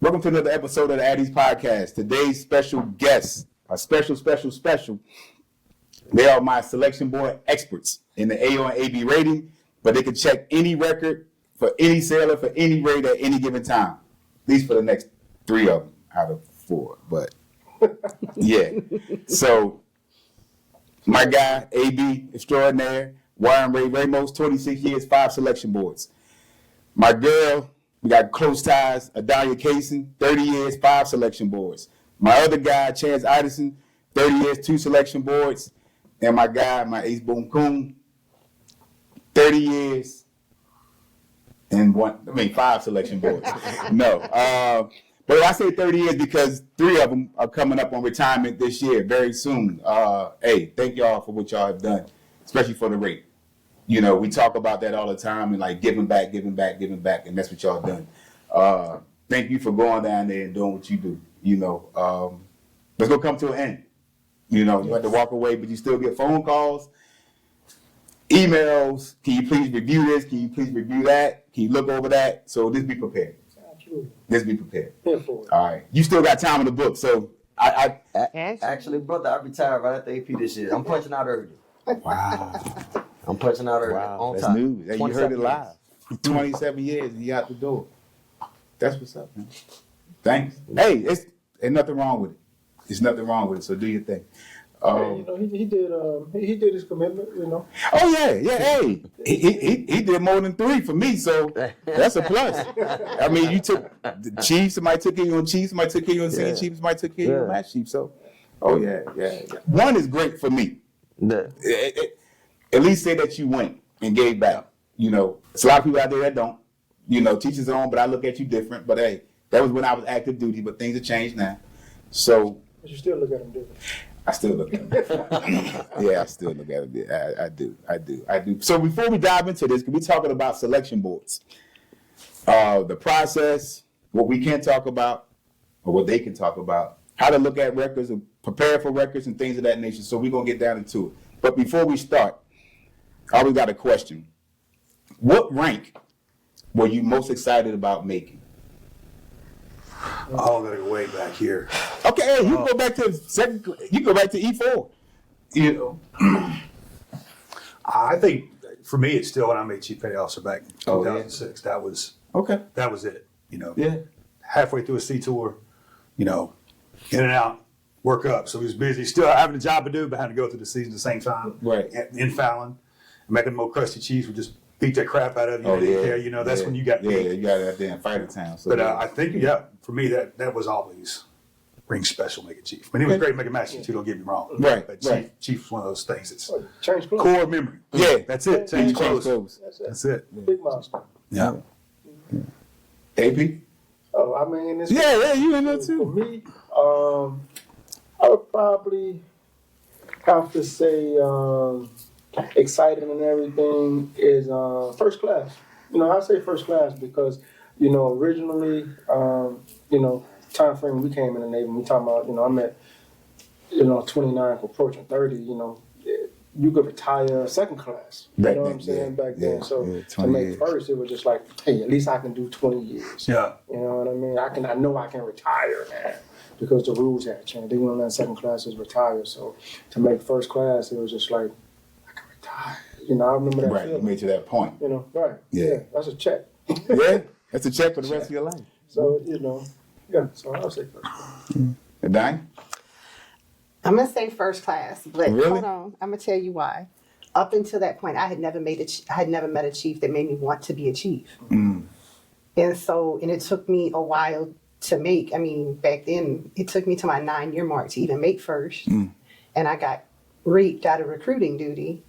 Welcome to another episode of the Addies Podcast. Today's special guests, a special. They are my selection board experts in the AO and AB rating, but they can check any record for any sailor for any rate at any given time. At least for the next 3 of them out of 4. But yeah. So my guy, AB extraordinaire, Juan Ramos, 26 years, 5 selection boards. My girl, we got close ties, Adonnia Cason, 30 years, 5 selection boards. My other guy, Eidson, 30 years, 2 selection boards. And my guy, my ace boom coon, 30 years and 5 selection boards. No. But I say 30 years because 3 of them are coming up on retirement this year, very soon. Hey, thank y'all for what y'all have done, especially for the rate. You know, we talk about that all the time and like giving back, and that's what y'all done. Thank you for going down there and doing what you do. You know, let's go come to an end. You know, you have to walk away, but you still get phone calls, emails. Can you please review this? Can you please review that? Can you look over that? So just be prepared. Absolutely. Just be prepared. Here for it. All right. You still got time in the book, so Actually, brother, I retired right after AP this year. I'm punching out early. Wow. I'm punching out early. Wow. On That's time. new. You heard it live. years. 27 years and you out the door. That's what's up, man. Thanks. Hey, ain't nothing wrong with it. There's nothing wrong with it, so do your thing. You know, he did his commitment, you know. Oh yeah. Hey, he did more than 3 for me, so that's a plus. I mean, you took the Chiefs, somebody took you on Chiefs, somebody took you on Senior Chiefs, somebody took you on Match Chiefs. So, yeah. 1 is great for me. At least say that you went and gave back. You know, there's a lot of people out there that don't. You know, teach his own, but I look at you different. But hey, that was when I was active duty, but things have changed now. So. But you still look at him different. I still look at him. Yeah, I still look at him. I do. So before we dive into this, we're talking about selection boards. The process, what we can talk about, or what they can talk about, how to look at records, and prepare for records, and things of that nature. So we're going to get down into it. But before we start, I always got a question. What rank were you most excited about making? Oh, I'm gonna go way back here. Okay, hey, you go back to second. You go back to E4. You know, I think for me, it's still when I made Chief Petty Officer back in 2006. That was okay. That was it. You know, Yeah. halfway through a sea tour, you know, in and out, work up. So he was busy, still having a job to do, but having to go through the season at the same time. Right. In Fallon, making them old crusty Chiefs would just beat that crap out of you. Oh, Didn't care. You know, that's when you got beat. Yeah, you got that damn fighter town. So But I think, for me, that was always ring special making Chief. I mean, it was great making Master Chief too, don't get me wrong. Right, But right. Chief was one of those things that's Change clothes. core memory. Yeah. That's it. Change clothes. That's That's it. Big milestone. Yeah. AP? Oh, I mean, it's Yeah, you in there for too. me. I would probably have to say excited and everything is first class. You know, I say first class because you know originally, you know, time frame we came in the Navy. We talking about I'm at 29 approaching 30. You know, you could retire second class. You know what I'm saying? Back then, so to make years. First, it was just like, hey, at least I can do 20 years. Yeah. You know what I mean? I know I can retire now because the rules had changed. They went on that second class is retire. So to make first class, it was just like I can retire. You know, I remember that. Right, feeling. you made to that point. You know, right? Yeah. That's a check. Yeah, that's a check for the rest of your life. So so I'll say first class. And Diane? I'm gonna say first class, but Really? hold on. I'm gonna tell you why. Up until that point, I had never met a chief that made me want to be a chief, and it took me a while to make. I mean, back then it took me to my 9-year mark to even make first, and I got reaped out of recruiting duty.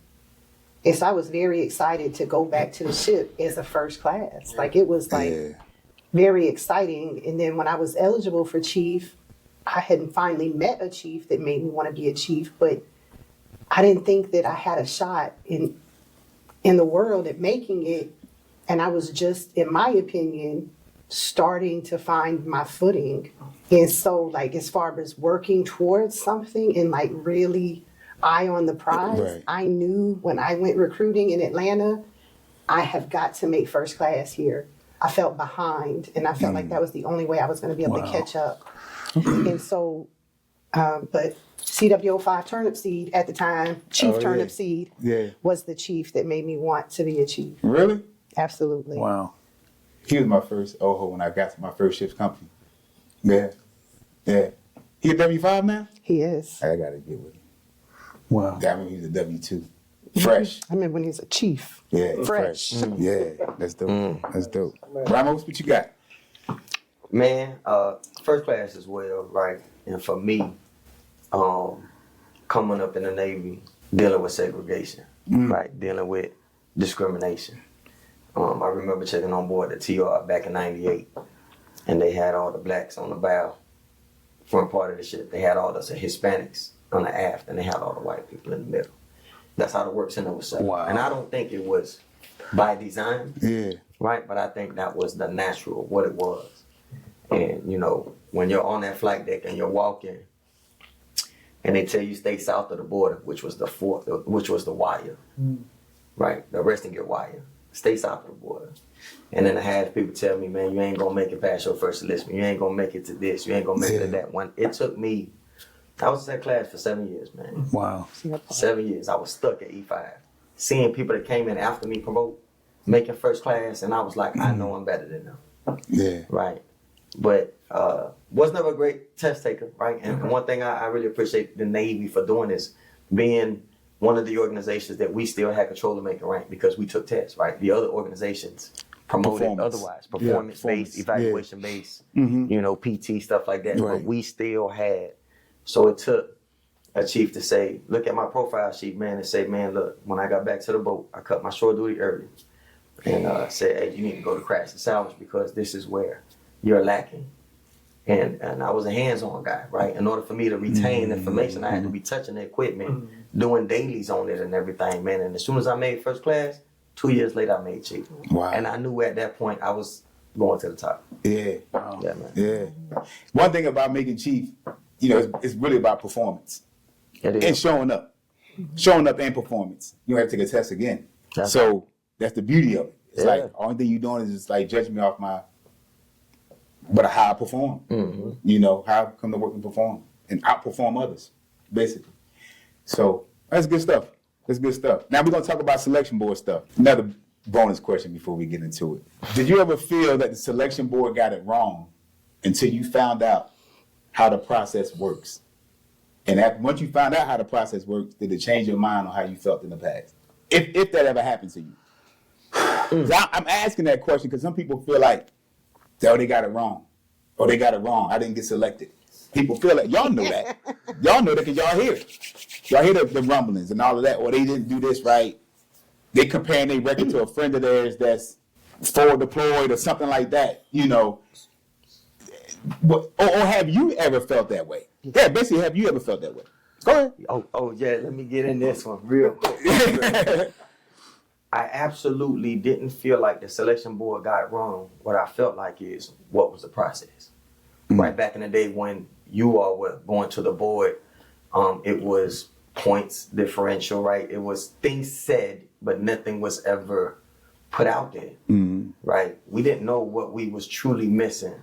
And so I was very excited to go back to the ship as a first class. Like it was very exciting. And then when I was eligible for chief, I hadn't finally met a chief that made me want to be a chief, but I didn't think that I had a shot in the world at making it. And I was just, in my opinion, starting to find my footing. And so like as far as working towards something and like really eye on the prize, Right. I knew when I went recruiting in Atlanta, I have got to make first class here. I felt behind, and I felt like that was the only way I was going to be able to catch up. And so, but CWO5 turnip seed at the time, chief turnip seed, was the chief that made me want to be a chief. Really? Absolutely. Wow. He was my first OHO when I got to my first ship's company. Yeah. He a W5 now? He is. I gotta get with him. Wow. I remember he was a W2. Fresh. I remember when he was a chief. Yeah. Fresh. Yeah. That's dope. That's dope. Ramos, what you got? Man, first class as well, right? And for me, coming up in the Navy, dealing with segregation, right? Dealing with discrimination. I remember checking on board the TR back in '98, and they had all the blacks on the bow, front part of the ship. They had all the Hispanics on the aft, and they had all the white people in the middle. That's how the work center was set. Wow. And I don't think it was by design, Yeah. right? But I think that was the natural, what it was. And, you know, when you're on that flight deck and you're walking, and they tell you stay south of the border, which was the wire, right? The resting gear wire. Stay south of the border. And then I had people tell me, man, you ain't gonna make it past your first enlistment. You ain't gonna make it to this. You ain't gonna make it to that one. It took me, I was in that class for 7 years, man. Wow. 7 years. I was stuck at E5. Seeing people that came in after me promote, making first class, and I was like, I know I'm better than them. Yeah. Right. But was never a great test taker, right? And one thing I really appreciate the Navy for doing is being one of the organizations that we still had control of making rank because we took tests, right? The other organizations promoted otherwise, performance-based, evaluation-based, you know, PT, stuff like that. Right. But we still had, so it took a chief to say, look at my profile sheet, man, and say, man, look, when I got back to the boat, I cut my shore duty early and said, hey, you need to go to crash and salvage because this is where you're lacking. And I was a hands-on guy, right? In order for me to retain information, I had to be touching the equipment, doing dailies on it and everything, man. And as soon as I made first class, 2 years later, I made chief. Wow. And I knew at that point I was going to the top. Yeah. Yeah, man. Yeah. One thing about making chief, you know, it's really about performance It is. and showing up. Showing up and performance. You don't have to take a test again. That's So that's the beauty of it. It's Yeah. like, only thing you're doing is just like judging me off how I perform. You know, how I come to work and perform and outperform others, basically. So that's good stuff. That's good stuff. Now we're going to talk about selection board stuff. Another bonus question before we get into it. Did you ever feel that the selection board got it wrong until you found out how the process works? And once you found out how the process works, did it change your mind on how you felt in the past? If that ever happened to you. I'm asking that question because some people feel like, oh, they got it wrong. Or they got it wrong. I didn't get selected. People feel like, y'all know that. Y'all know that because y'all hear it. Y'all hear the rumblings and all of that. Or they didn't do this right. They comparing their record to a friend of theirs that's forward deployed or something like that. You know. Or have you ever felt that way? Yeah, basically, have you ever felt that way? Go ahead. Oh yeah, let me get in this one real quick. I absolutely didn't feel like the selection board got it wrong. What I felt like is what was the process. Right back in the day when you all were going to the board, it was points differential, right? It was things said, but nothing was ever put out there, right? We didn't know what we was truly missing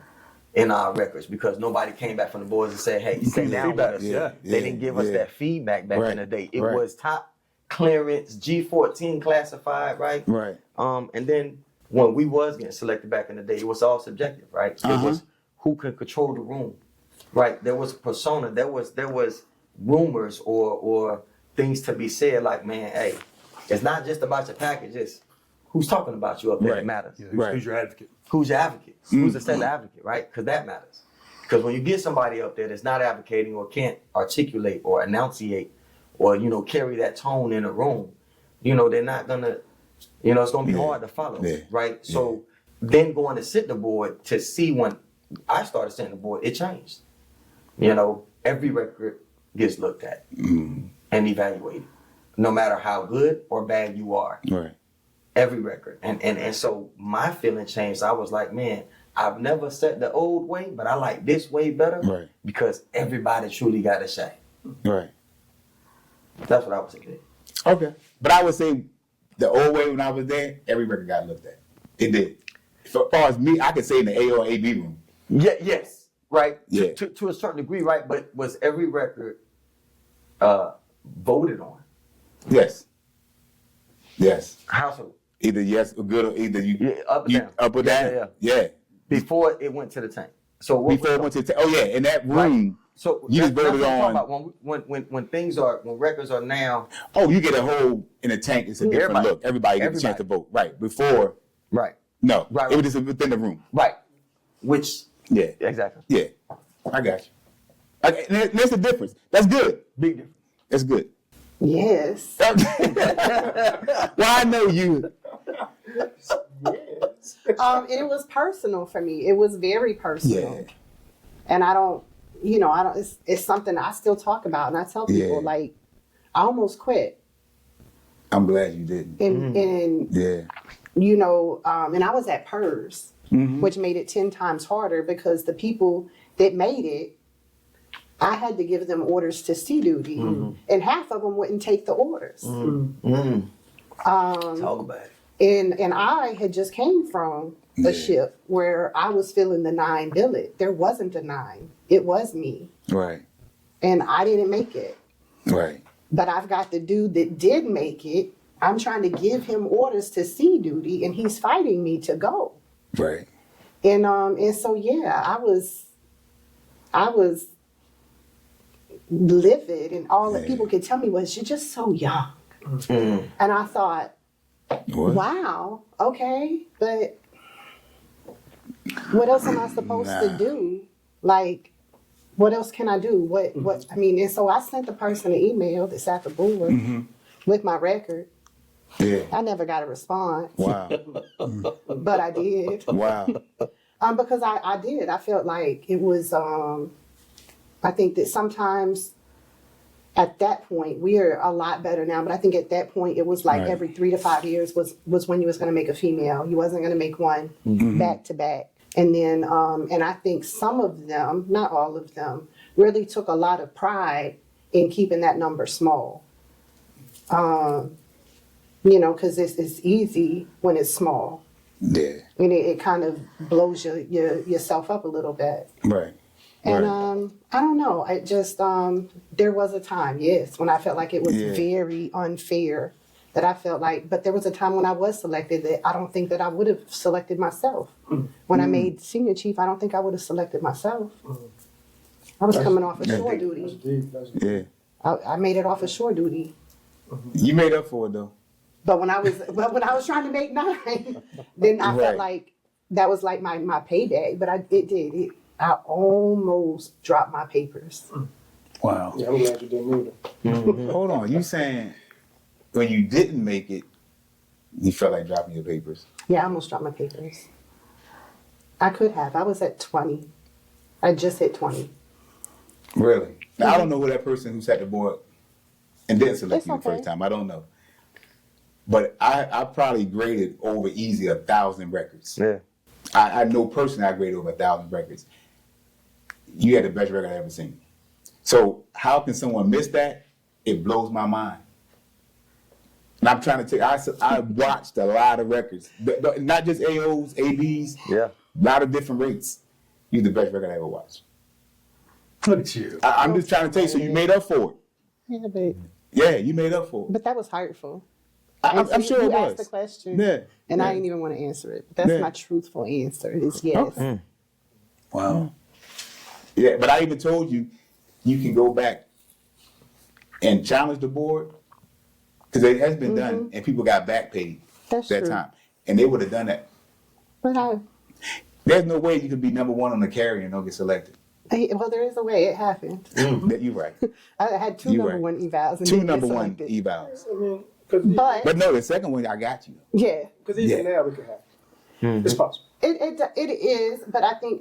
in our records because nobody came back from the boards and said, hey, sit down with us. They didn't give us that feedback back in the day. It was top clearance, G14 classified, right? Right. And then when we was getting selected back in the day, it was all subjective, right? It was who could control the room, right? There was a persona, there was rumors or things to be said like, man, hey, it's not just about your package, it's who's talking about you up there that matters. Yeah, who's your advocate? Who's your advocate? Who's the set advocate, right? Because that matters. Because when you get somebody up there that's not advocating or can't articulate or enunciate or, you know, carry that tone in a room, you know, they're not gonna, you know, it's gonna be hard to follow, right? So then going to sit the board to see when I started sitting the board, it changed. You know, every record gets looked at and evaluated, no matter how good or bad you are. Right. Every record. And so my feeling changed. I was like, man, I've never set the old way, but I like this way better because everybody truly got a shot. Right. That's what I was thinking. Okay. But I would say the old way when I was there, every record got looked at. It did. as far as me, I could say in the AO and AB room. Yeah, yes, right. Yeah. To a certain degree, right. But was every record voted on? Yes. Yes. How so? Either yes or good, or either you Up or you down. up or Yeah, down. yeah, Yeah. Before it went to the tank. So what Before it went to oh yeah, in that room. So You just that's voted what I'm on. talking about. When records are now Oh, you get a whole in a tank. It's a different Everybody. look. Everybody gets a chance to vote. Right before. right, No. Right, It was just within the room. right, which Yeah. exactly Yeah. I got you. Okay, and there's a difference. That's good. big difference. That's good. Yes. Well, I know you. Yes. And it was personal for me. It was very personal. Yeah. And I don't, it's something I still talk about. And I tell people, Yeah. like, I almost quit. I'm glad you didn't. And Yeah. and I was at PERS, which made it 10 times harder because the people that made it, I had to give them orders to sea duty, and half of them wouldn't take the orders. Talk about it. And I had just came from a ship where I was filling the 9 billet. There wasn't a 9. It was me. Right. And I didn't make it. Right. But I've got the dude that did make it. I'm trying to give him orders to sea duty, and he's fighting me to go. Right. And so yeah, I was livid, and all that people could tell me was, "You're just so young." And I thought, What? wow, okay, but what else am I supposed to do? Like, what else can I do? What? I mean, and so I sent the person an email that's at the board with my record. Yeah. I never got a response, Wow. but I did. Wow. Because I did. I felt like it was, I think that sometimes at that point, we are a lot better now, but I think at that point, it was like Right. every 3 to 5 years was when you was going to make a female. You wasn't going to make one back to back. And then, and I think some of them, not all of them, really took a lot of pride in keeping that number small. Because it's easy when it's small. Yeah. And it kind of blows yourself up a little bit. Right. And Right. I don't know. I just there was a time, yes, when I felt like it was Yeah. very unfair. That I felt like, but there was a time when I was selected that I don't think that I would have selected myself. When I made senior chief, I don't think I would have selected myself. I was coming off of That's shore deep. duty. That's deep. That's deep. Yeah. I made it off of shore duty. You made up for it though. But when I was trying to make 9, then I Right. felt like that was like my payday. But I almost dropped my papers. Wow. Yeah, I'm glad you didn't either. Hold on. You saying when you didn't make it, you felt like dropping your papers? Yeah, I almost dropped my papers. I could have. I was at 20. I just hit 20. Really? Now I don't know who that person who sat the board and didn't select It's you the okay. first time. I don't know. But I probably graded over easy 1,000 records. Yeah. I know personally I graded over 1,000 records. You had the best record I ever seen. So how can someone miss that? It blows my mind. And I'm trying to tell you, I watched a lot of records, not just AOs, ABs, Yeah. a lot of different rates. You're the best record I ever watched. Look at you. I'm just trying to tell you, so you made up for it. Yeah, Yeah, you made up for it. but that was hurtful. I'm sure you it asked the was. question, Yeah. and I Yeah. didn't even want to answer it. But that's Yeah. my truthful answer. Is yes. Wow. Yeah, but I even told you, you can go back and challenge the board because it has been done, and people got back paid That's that true. time, and they would have done that. But There's no way you could be number one on the carrier and don't get selected. well, there is a way it happened. That you're right. I had 2 You number right. 1 evals and 2 didn't get number one selected. evals. I mean, because But no, the second one I got you. Yeah, even Yeah. now it could happen. It's possible. it is. But I think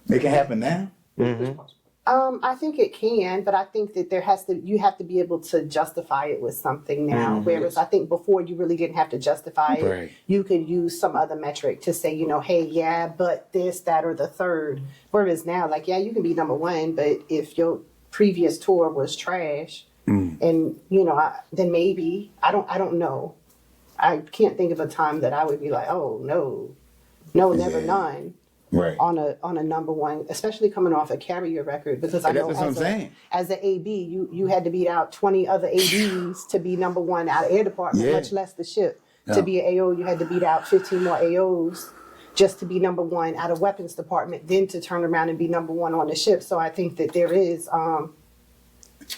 It can happen now. It's possible. I think it can, but I think that you have to be able to justify it with something now. Whereas I think before you really didn't have to justify it. Right. You could use some other metric to say, hey, yeah, but this, that, or the third. Whereas now, like, yeah, you can be number 1, but if your previous tour was trash, and then maybe I don't know. I can't think of a time that I would be like, oh no. No, never Yeah. none. Right. On a number one, especially coming off a carrier record, because I know That's what I'm saying. as an AB, you had to beat out 20 other ABs to be number one out of air department, Yeah. much less the ship. Yeah. To be an AO, you had to beat out 15 more AOs just to be number one out of weapons department, then to turn around and be number one on the ship. So I think that there is, I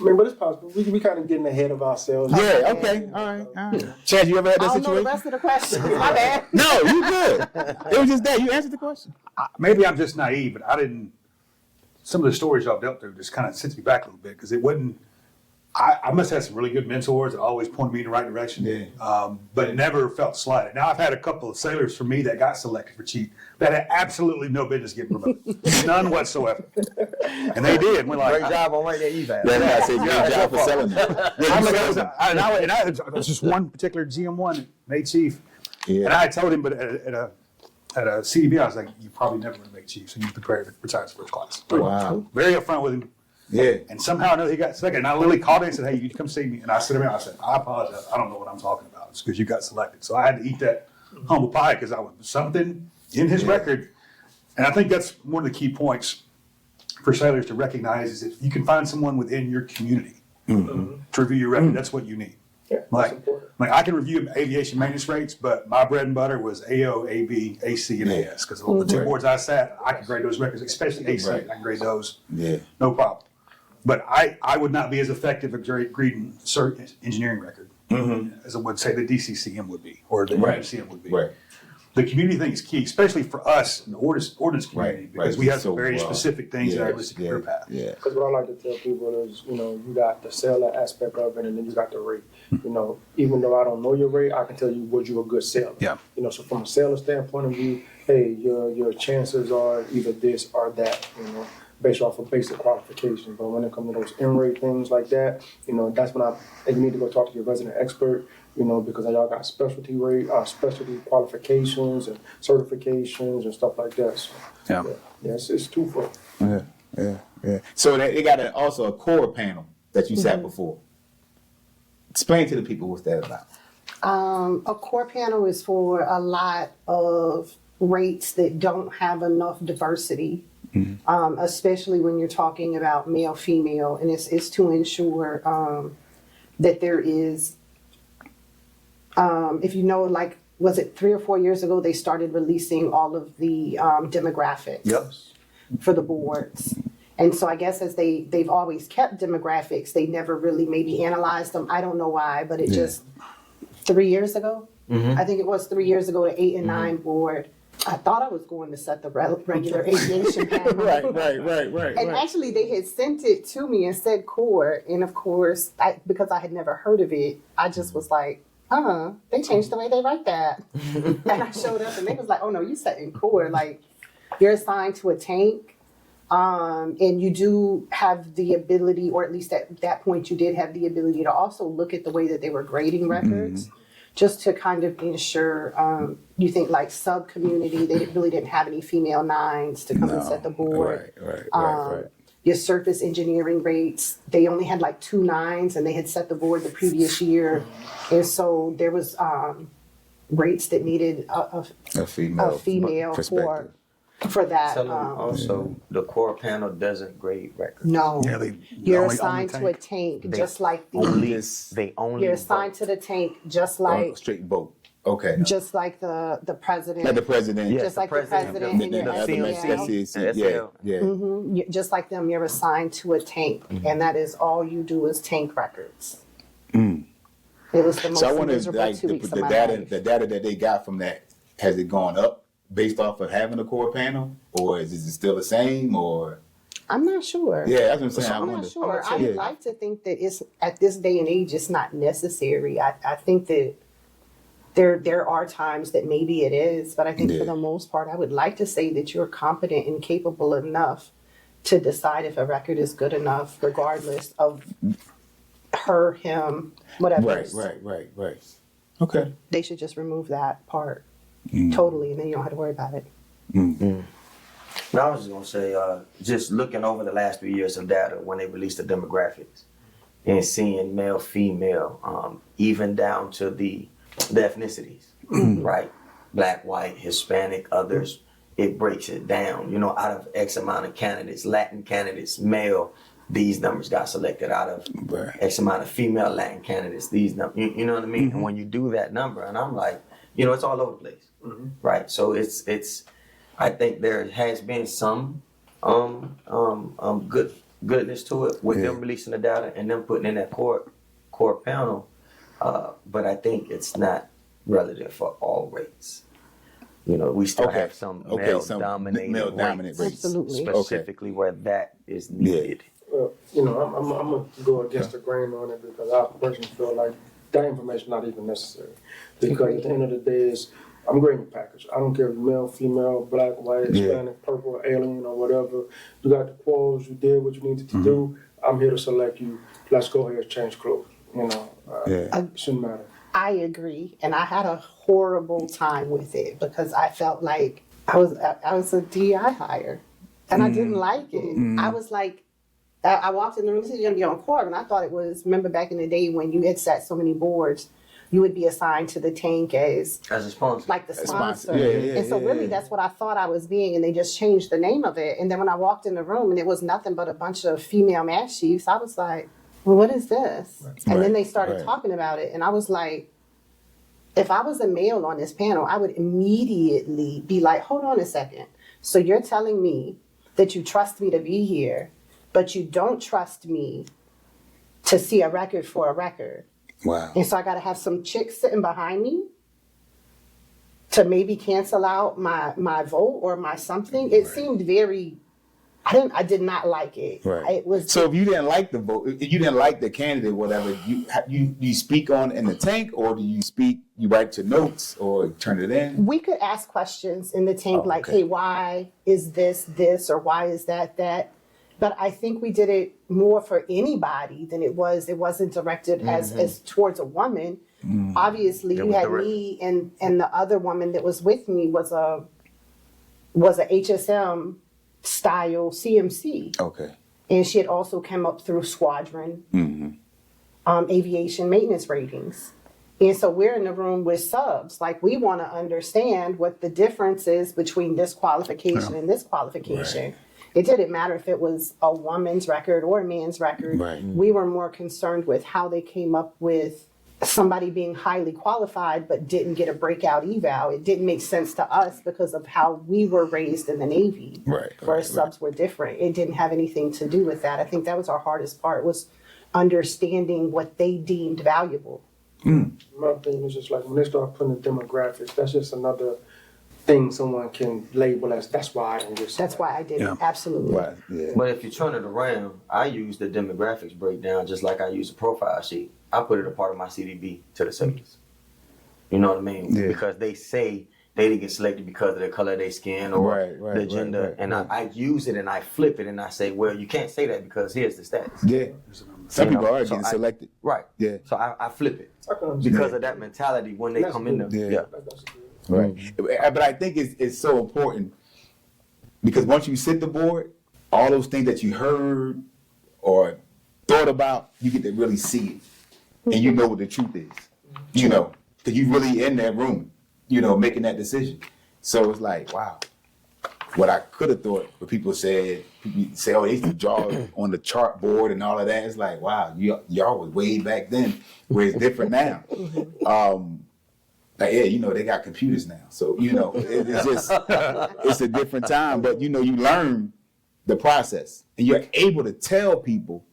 mean, but it's possible. We kind of getting ahead of ourselves. Yeah, okay. All right. Chad, you ever had I that don't know the situation? rest of the questions. My bad. No, you good. It was just that. You answered the question. Maybe I'm just naive, but I didn't. Some of the stories y'all dealt through just kind of sends me back a little bit because it wasn't. I must have some really good mentors that always pointed me in the right direction. Yeah. But never felt slighted. Now I've had a couple of sailors for me that got selected for chief that had absolutely no business getting promoted, none whatsoever, and they did. We're like, Great job on right there, eval. Yeah, I said great job for selling that. it was just one particular GM1 that made chief, Yeah. and I had told him, but at a CDB, I was like, "You probably never going to make chief, so you prepare to retire as first class." Wow. Very upfront with him. Yeah. And somehow I know he got selected. And I literally called him and said, "Hey, you come see me." And I sit around. I said, "I apologize. I don't know what I'm talking about. It's because you got selected." So I had to eat that humble pie because I was something in his record. And I think that's one of the key points for sailors to recognize is if you can find someone within your community to review your record, that's what you need. Yeah, Like, that's important. like I can review aviation maintenance rates, but my bread and butter was AO, AB, AC, and AS. Because the two boards I sat, I could grade those records, especially AC. Right. I can grade those, Yeah. no problem. But I would not be as effective at grading cert engineering record as I would say the DCCM would be or the AOCM would be. Right. The community thing is key, especially for us in the ordnance community, Right. because Right. we have So some very broad. specific things in our listed career path. Yeah. Because what I like to tell people is, you got the sailor aspect of it, and then you got the rate. Even though I don't know your rate, I can tell you was you a good sailor. Yeah. So from a sailor standpoint of view, hey, your chances are either this or that. Based off of basic qualifications. But when it comes to those M-rate things like that, that's when you need to go talk to your resident expert. Because y'all got specialty qualifications and certifications and stuff like that. So, Yeah. it's twofold. Yeah. So they got also a core panel that you sat before. Explain to the people what's that about. A core panel is for a lot of rates that don't have enough diversity, especially when you're talking about male, female, and it's to ensure that there is, if like, was it 3 or 4 years ago, they started releasing all of the demographics for the boards. And so I guess as they've always kept demographics, they never really maybe analyzed them. I don't know why, but it just 3 years ago, I think it was 3 years ago, the 8 and 9 board. I thought I was going to set the regular aviation panel. Right. And actually, they had sent it to me and said core. And of course, because I had never heard of it, I just was like, they changed the way they write that. And I showed up and they was like, oh no, you set in core. Like, you're assigned to a tank. And you do have the ability, or at least at that point, you did have the ability to also look at the way that they were grading records. Just to kind of ensure, you think like sub community, they really didn't have any female 9s to come and set the board. Right. Your surface engineering rates, they only had like 2 9s and they had set the board the previous year. And so there was rates that needed a female perspective. for that. Tell them also the core panel doesn't grade records. No, Yeah, you're only assigned to a tank, just like the. They only You're assigned to the tank, just Oh, like straight boat. Okay. just like the president. Like the president. Yes, just the like the president, president and The your other SEL. SEL. Yeah. Just like them, you're assigned to a tank, and that is all you do is tank records. It was the most So I wonder, miserable like 2 weeks of the my data, life. the data that they got from that, has it gone up based off of having a core panel, or is it still the same? Or I'm not sure. yeah, that's what I'm saying. I I'm wonder. not sure. I Yeah. would like to think that it's at this day and age, it's not necessary. I think that there are times that maybe it is, but I think Yeah. for the most part, I would like to say that you're competent and capable enough to decide if a record is good enough, regardless of her, him, whatever. Right. Okay. They should just remove that part totally, and then you don't have to worry about it. But I was just gonna say, just looking over the last 3 years of data when they released the demographics and seeing male, female, even down to the ethnicities, right? black, white, Hispanic, others. It breaks it down. You know, out of X amount of candidates, Latin candidates, male, these numbers got selected. Out of X amount of female Latin candidates, these numbers. You know what I mean? And when you do that number, and I'm like, you know, it's all over the place, right? So it's. I think there has been some goodness to it with them releasing the data and them putting in that core panel. But I think it's not relative for all rates. You know, we still have some male-dominated rates, Absolutely. specifically where that is needed. Well, you know, I'm gonna go against the grain on it because I personally feel like that information not even necessary. Because at the end of the day, I'm grading the package. I don't care if male, female, black, white, Hispanic, purple, alien, or whatever. You got the quals. You did what you needed to do. I'm here to select you. Let's go ahead and change clothes. You know, it shouldn't matter. I agree, and I had a horrible time with it because I felt like I was a DI hire, and I didn't like it. I was like, I walked in the room, said you're gonna be on court, and I thought it was. Remember back in the day when you had set so many boards, you would be assigned to the tank as a sponsor, like the sponsor. Yeah, and so really, that's what I thought I was being, and they just changed the name of it. And then when I walked in the room, and it was nothing but a bunch of female mass chiefs, I was like, well, what is this? And then they started talking about it, and I was like, if I was a male on this panel, I would immediately be like, hold on a second. So you're telling me that you trust me to be here, but you don't trust me to see a record for a record. Wow. And so I got to have some chick sitting behind me to maybe cancel out my vote or my something. It seemed very, I did not like it. Right. It was So if you didn't like the vote, if you didn't like the candidate, whatever, you speak on in the tank, or do you write your notes or turn it in? we could ask questions in the tank like, okay. hey, why is this, or why is that? But I think we did it more for anybody than it wasn't directed as towards a woman. Obviously, you had me and the other woman that was with me was a HSM style CMC. Okay. And she had also come up through squadron, aviation maintenance ratings. And so we're in the room with subs. Like, we want to understand what the difference is between this qualification and this qualification. Right. It didn't matter if it was a woman's record or a man's record. Right. We were more concerned with how they came up with somebody being highly qualified but didn't get a breakout eval. It didn't make sense to us because of how we were raised in the Navy. Right. Where subs were different. It didn't have anything to do with that. I think that was our hardest part, was understanding what they deemed valuable. My thing is just like when they start putting the demographics, that's just another thing someone can label as that's why I didn't get selected. That's why I did it. Absolutely. Right. Yeah. But if you turn it around, I use the demographics breakdown just like I use a profile sheet. I put it a part of my CDB to the sailors. You know what I mean? Yeah. Because they say they didn't get selected because of the color of their skin or the gender. And I use it and I flip it and I say, well, you can't say that because here's the stats. Yeah. Some people are so getting selected. Right. Yeah. So I flip it I can understand. because of that mentality when they come in there. Yeah. That's good. Right. But I think it's so important because once you sit the board, all those things that you heard or thought about, you get to really see it. And you know what the truth is. You know, because you really in that room, you know, making that decision. So it's like, wow. What I could have thought, what people say, oh, they used to draw on the chart board and all of that. It's like, wow, y'all was way back then, where it's different now. Like, yeah, you know, they got computers now. So, you know, it's just, it's a different time. But, you know, you learn the process. And you're able to tell people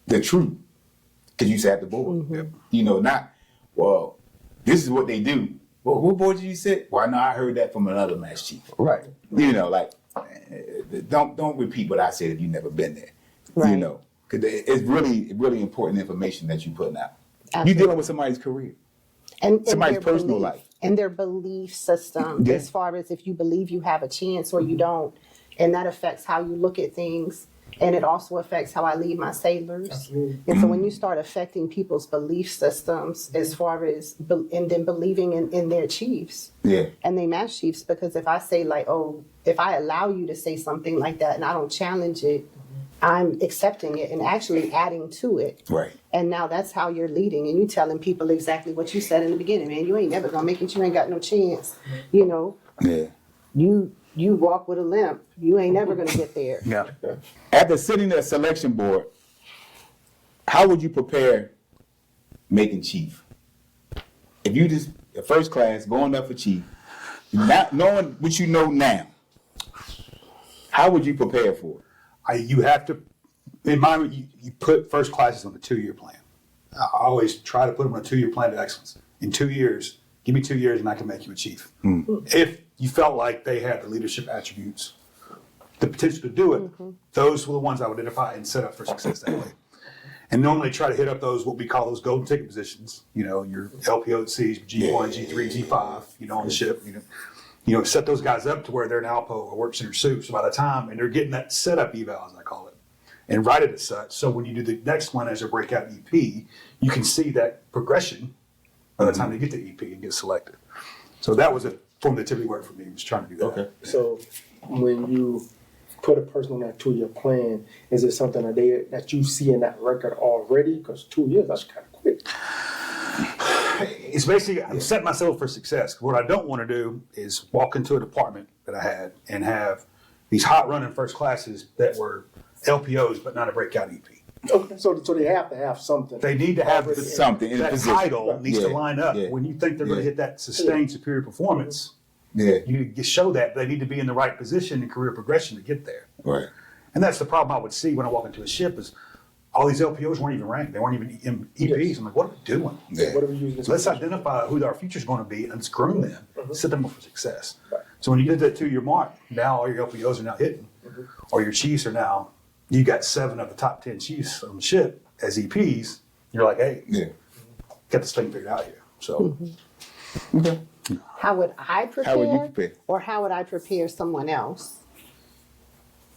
the truth because you sat at the board. You know, not, well, this is what they do. Well, what board did you sit? Well, no, I heard that from another mass chief. Right. You know, like, don't repeat what I said if you've never been there. Right. You know, because it's really, really important information that you're putting out. Absolutely. You're dealing with somebody's career. And Somebody's their personal belief, life. and their belief system, Yeah. as far as if you believe you have a chance or you don't, and that affects how you look at things, and it also affects how I lead my sailors. Absolutely. And so when you start affecting people's belief systems, as far as and then believing in their chiefs Yeah. and they mass chiefs, because if I say like, oh, if I allow you to say something like that and I don't challenge it, I'm accepting it and actually adding to it. Right. And now that's how you're leading, and you telling people exactly what you said in the beginning, man. You ain't never gonna make it. You ain't got no chance. You know, Yeah. you walk with a limp. You ain't never gonna get there. Yeah. After sitting at selection board, how would you prepare making chief? If you just first class going up for chief, not knowing what you know now, how would you prepare for it? You have to, in my, you put first classes on a 2-year plan. I always try to put them on a 2-year plan of excellence. In 2 years, give me 2 years and I can make you a chief. If you felt like they had the leadership attributes, the potential to do it, those were the ones I would identify and set up for success that way. And normally try to hit up those, what we call those golden ticket positions, you know, your LPOCs, G1, G3, G5, you know, on the ship, you know, set those guys up to where they're an Alpo or work center soup. So by the time, and they're getting that setup eval, as I call it, and write it as such. So when you do the next one as a breakout EP, you can see that progression by the time they get to EP and get selected. So that was a form that typically worked for me, was trying to do that. Okay. So when you put a person on that 2-year plan, is it something that you see in that record already? Because 2 years, that's kind of quick. It's basically, I'm setting myself for success. What I don't want to do is walk into a department that I had and have these hot running first classes that were LPOs, but not a breakout EP. Okay. So they have to have something. They need to have Something in that position. title needs to Yeah, line up. yeah, When you think they're going to yeah. hit that sustained superior performance, Yeah. you show that they need to be in the right position in career progression to get there. Right. And that's the problem I would see when I walk into a ship is all these LPOs weren't even ranked. They weren't even in EPs. I'm like, what are we doing? Yeah. What are we using this? Let's identify who our future is going to be and let's groom them, set them up for success. So when you get to that 2-year mark, now all your LPOs are now hitting, or your chiefs are now, you got 7 of the top 10 chiefs on the ship as EPs. You're like, hey, Yeah. get this thing figured out here. So Okay. How would I prepare? How would you prepare? Or how would I prepare someone else?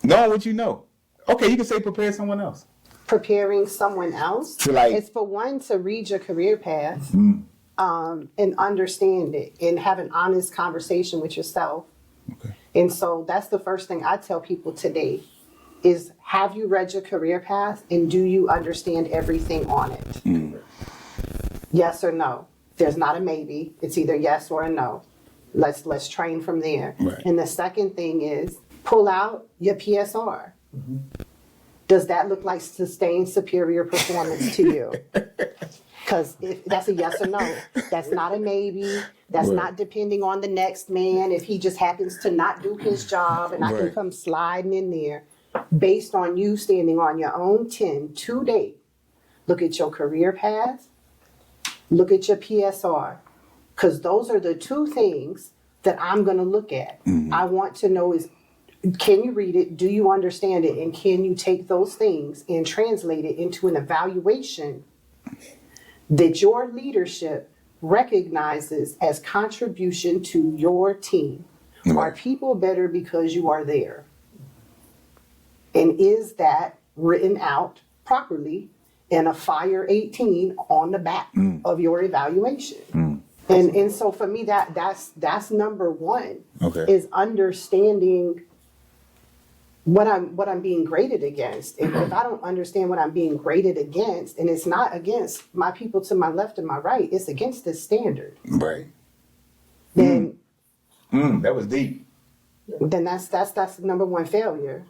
Knowing what you know. Okay, you can say prepare someone else. Preparing someone else To like- it's for one to read your career path and understand it and have an honest conversation with yourself. Okay. And so that's the first thing I tell people today is, have you read your career path and do you understand everything on it? Yes or no. There's not a maybe. It's either yes or a no. Let's train from there. Right. And the second thing is pull out your PSR. Does that look like sustained superior performance to you? Because if that's a yes or no. That's not a maybe. That's Right. not depending on the next man if he just happens to not do his job and I can Right. come sliding in there. Based on you standing on your own 10 to date, look at your career path, look at your PSR, because those are the 2 things that I'm going to look at. I want to know is, can you read it? Do you understand it? And can you take those things and translate it into an evaluation that your leadership recognizes as contribution to your team? Are people better because you are there? And is that written out properly in a Fire 18 on the back of your evaluation? And so for me, that's number one. Okay. Is understanding what I'm being graded against. And if I don't understand what I'm being graded against, and it's not against my people to my left and my right, it's against this standard, Right. then That was deep. that's the number one failure.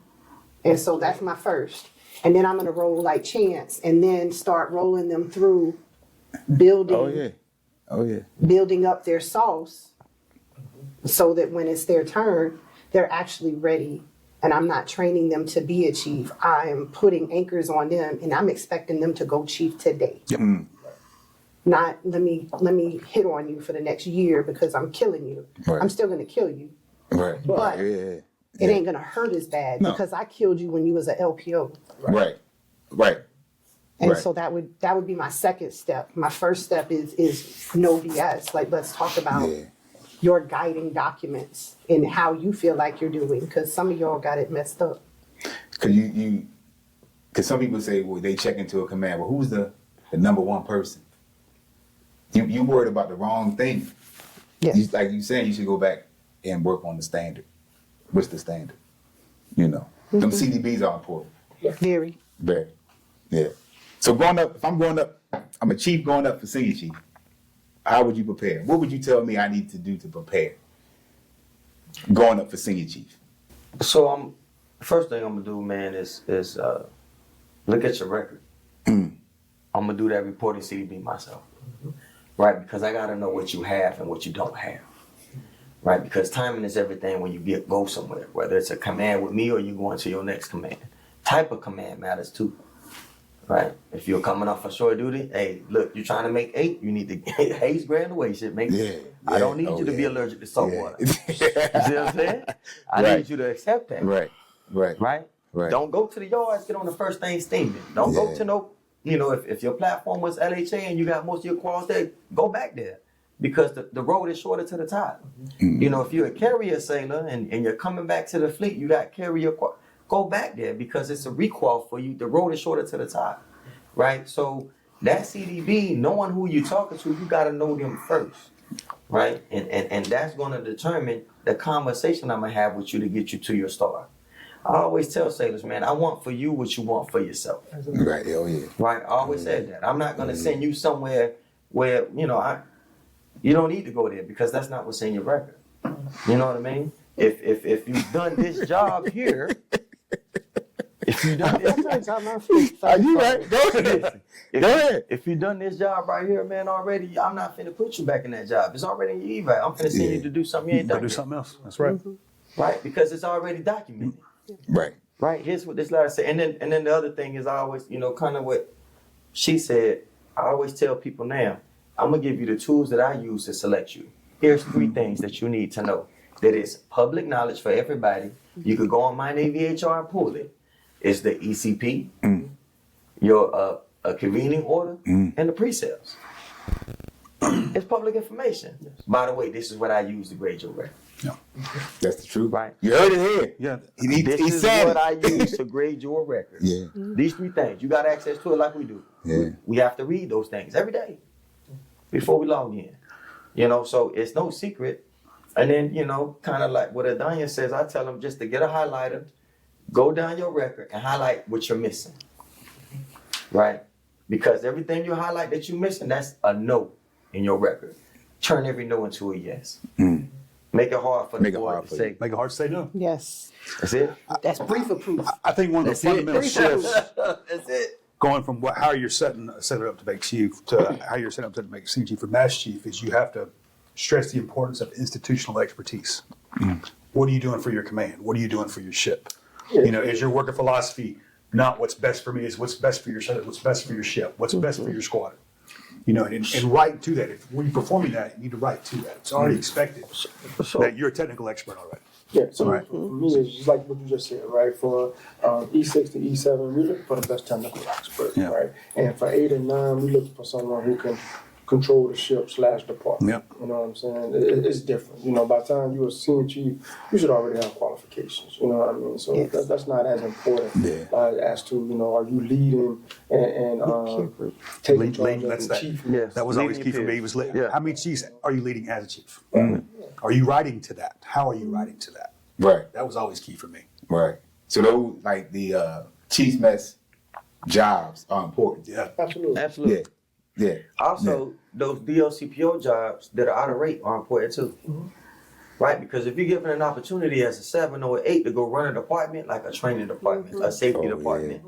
And so that's my first. And then I'm gonna roll like Chance and then start rolling them through building Oh yeah. Oh yeah. building up their sauce so that when it's their turn, they're actually ready. And I'm not training them to be a chief. I am putting anchors on them and I'm expecting them to go chief today. Not let me hit on you for the next year because I'm killing you. Right. I'm still gonna kill you. Right. But Yeah. it ain't gonna hurt as bad No. because I killed you when you was an LPO. Right. Right. And Right. so that would be my second step. My first step is no BS. Like, let's talk about Yeah. your guiding documents and how you feel like you're doing, because some of y'all got it messed up. Cause cause some people say, well, they check into a command. Well, who's the number one person? You worried about the wrong thing. Yes. Like you saying, you should go back and work on the standard. What's the standard? You know, them CDBs are important. Very. Very. Yeah. So if I'm growing up, I'm a chief going up for senior chief. How would you prepare? What would you tell me I need to do to prepare going up for senior chief? So first thing I'm gonna do, man, is look at your record. I'm gonna do that reporting CDB myself, right? Because I gotta know what you have and what you don't have, right? Because timing is everything when you go somewhere, whether it's a command with me or you going to your next command. Type of command matters too, right? If you're coming off for short duty, hey, look, you're trying to make 8, you need to 8's graduation. I don't need you to be allergic to salt water. You see what I'm saying? I need you to accept that. Right? Don't go to the yards, get on the first thing steaming. Don't go to no, if your platform was LHA and you got most of your quals there, go back there. Because the road is shorter to the top. If you're a carrier sailor and you're coming back to the fleet, you got carrier qual. Go back there because it's a requal for you. The road is shorter to the top, right? So that CDB, knowing who you're talking to, you got to know them first, right? And that's going to determine the conversation I'm going to have with you to get you to your star. I always tell sailors, man, I want for you what you want for yourself. Right, Right, I always said that. I'm not going to send you somewhere where, you don't need to go there because that's not what's in your record. You know what I mean? If you've done this job here, if you've done this Are you right? Go ahead. Go ahead. If you've done this job right here, man, already, I'm not finna put you back in that job. It's already in your eval. I'm finna send you to do something you ain't done. Go do something else. That's right. Right? Because it's already documented. Right. Here's what this letter said. And then the other thing is I always, kind of what she said, I always tell people now, I'm gonna give you the tools that I use to select you. Here's 3 things that you need to know. That is public knowledge for everybody. You could go on my NavyHR and pull it. It's the ECP, your a convening order, and the pre-sales. It's public information. By the way, this is what I use to grade your record. Yeah. That's the truth. Right. You heard it here. Yeah. This is what I use to grade your record. Yeah. These 3 things. You got access to it like we do. Yeah. We have to read those things every day before we log in. So it's no secret. And then, kind of like what Adonnia says, I tell them just to get a highlighter, go down your record and highlight what you're missing. Right? Because everything you highlight that you're missing, that's a no in your record. Turn every no into a yes. Make it hard for the boy to say. Make it hard to say no. Yes. That's it. That's brief of proof. I think one of the fundamental shifts That's it. going from how you're setting it up to make chief to how you're setting up to make senior chief or master chief is you have to stress the importance of institutional expertise. What are you doing for your command? What are you doing for your ship? Is your working philosophy not what's best for me, is what's best for your ship, what's best for your ship, what's best for your squadron? And write to that. When you're performing that, you need to write to that. It's already expected that you're a technical expert already. Yeah, so for me, it's just like what you just said, right? For E6 to E7, we look for the best technical expert, right? And for 8 and 9, we look for someone who can control the ship / department. Yep. You know what I'm saying? It's different. By the time you're a senior chief, you should already have qualifications. You know what I mean? So that's not as important as to, are you leading and taking charge of the chief? Yes. That was always key for me. How many chiefs are you leading as a chief? Are you writing to that? How are you writing to that? Right. That was always key for me. Right. So those like the chief mess jobs are important. Yeah. Absolutely. Yeah. Also, those DLCPO jobs that are out of rate are important too. Right? Because if you're given an opportunity as a 7 or an 8 to go run a department, like a training department, a safety department,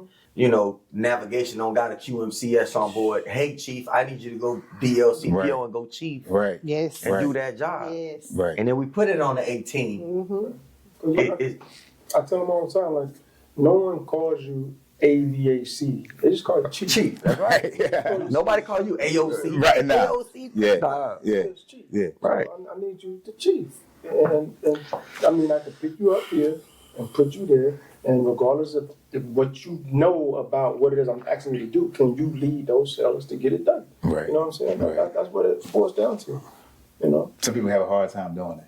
navigation don't got a QMCS on board. Hey, chief, I need you to go DLCPO and go chief. Right. Yes. And do that job. Yes. Right. And then we put it on the 18. I tell them all the time, like, no one calls you AVAC. They just call you chief. That's right. Nobody call you AOC. Right now. AOC. It's chief. Yeah. Right. I need you to chief. And I mean, I can pick you up here and put you there, and regardless of what you know about what it is I'm asking you to do, can you lead those sailors to get it done? Right. You know what I'm saying? Right. That's what it boils down to. Some people have a hard time doing that.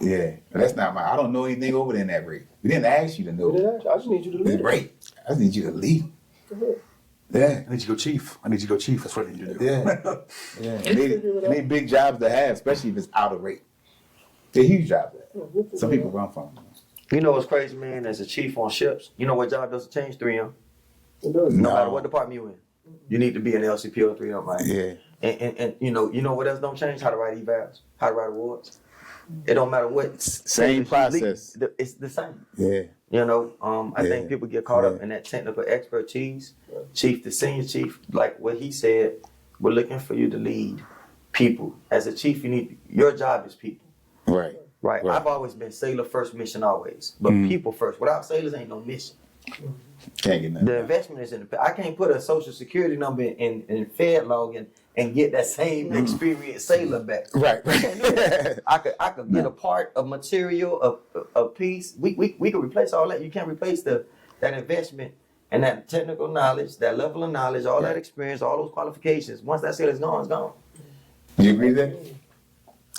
Yeah. But that's not I don't know anything over there in that rate. We didn't ask you to know. I just need you to lead. Right. I just need you to lead. Yeah. I need you to go chief. That's what I need you to do. Yeah. And they big jobs to have, especially if it's out of rate. They're huge jobs. Some people run from them. You know what's crazy, man? As a chief on ships, you know what job doesn't change? 3M. It does. No matter what department you in, you need to be an LCP or 3M, right? Yeah. And you know what else don't change? How to write evals, how to write awards. It don't matter what. Same process. It's the same. Yeah. You know, I think people get caught up in that technical expertise. Chief, the senior chief, like what he said, we're looking for you to lead people. As a chief, your job is people. Right. Right. I've always been sailor first, mission always. But people first. Without sailors, ain't no mission. Can't get nothing. The investment is in the. I can't put a social security number in Fed log and get that same experienced sailor back. Right. I could get a part, a material, a piece. We could replace all that. You can't replace that investment and that technical knowledge, that level of knowledge, all that experience, all those qualifications. Once that sailor's gone, it's gone. You agree with that?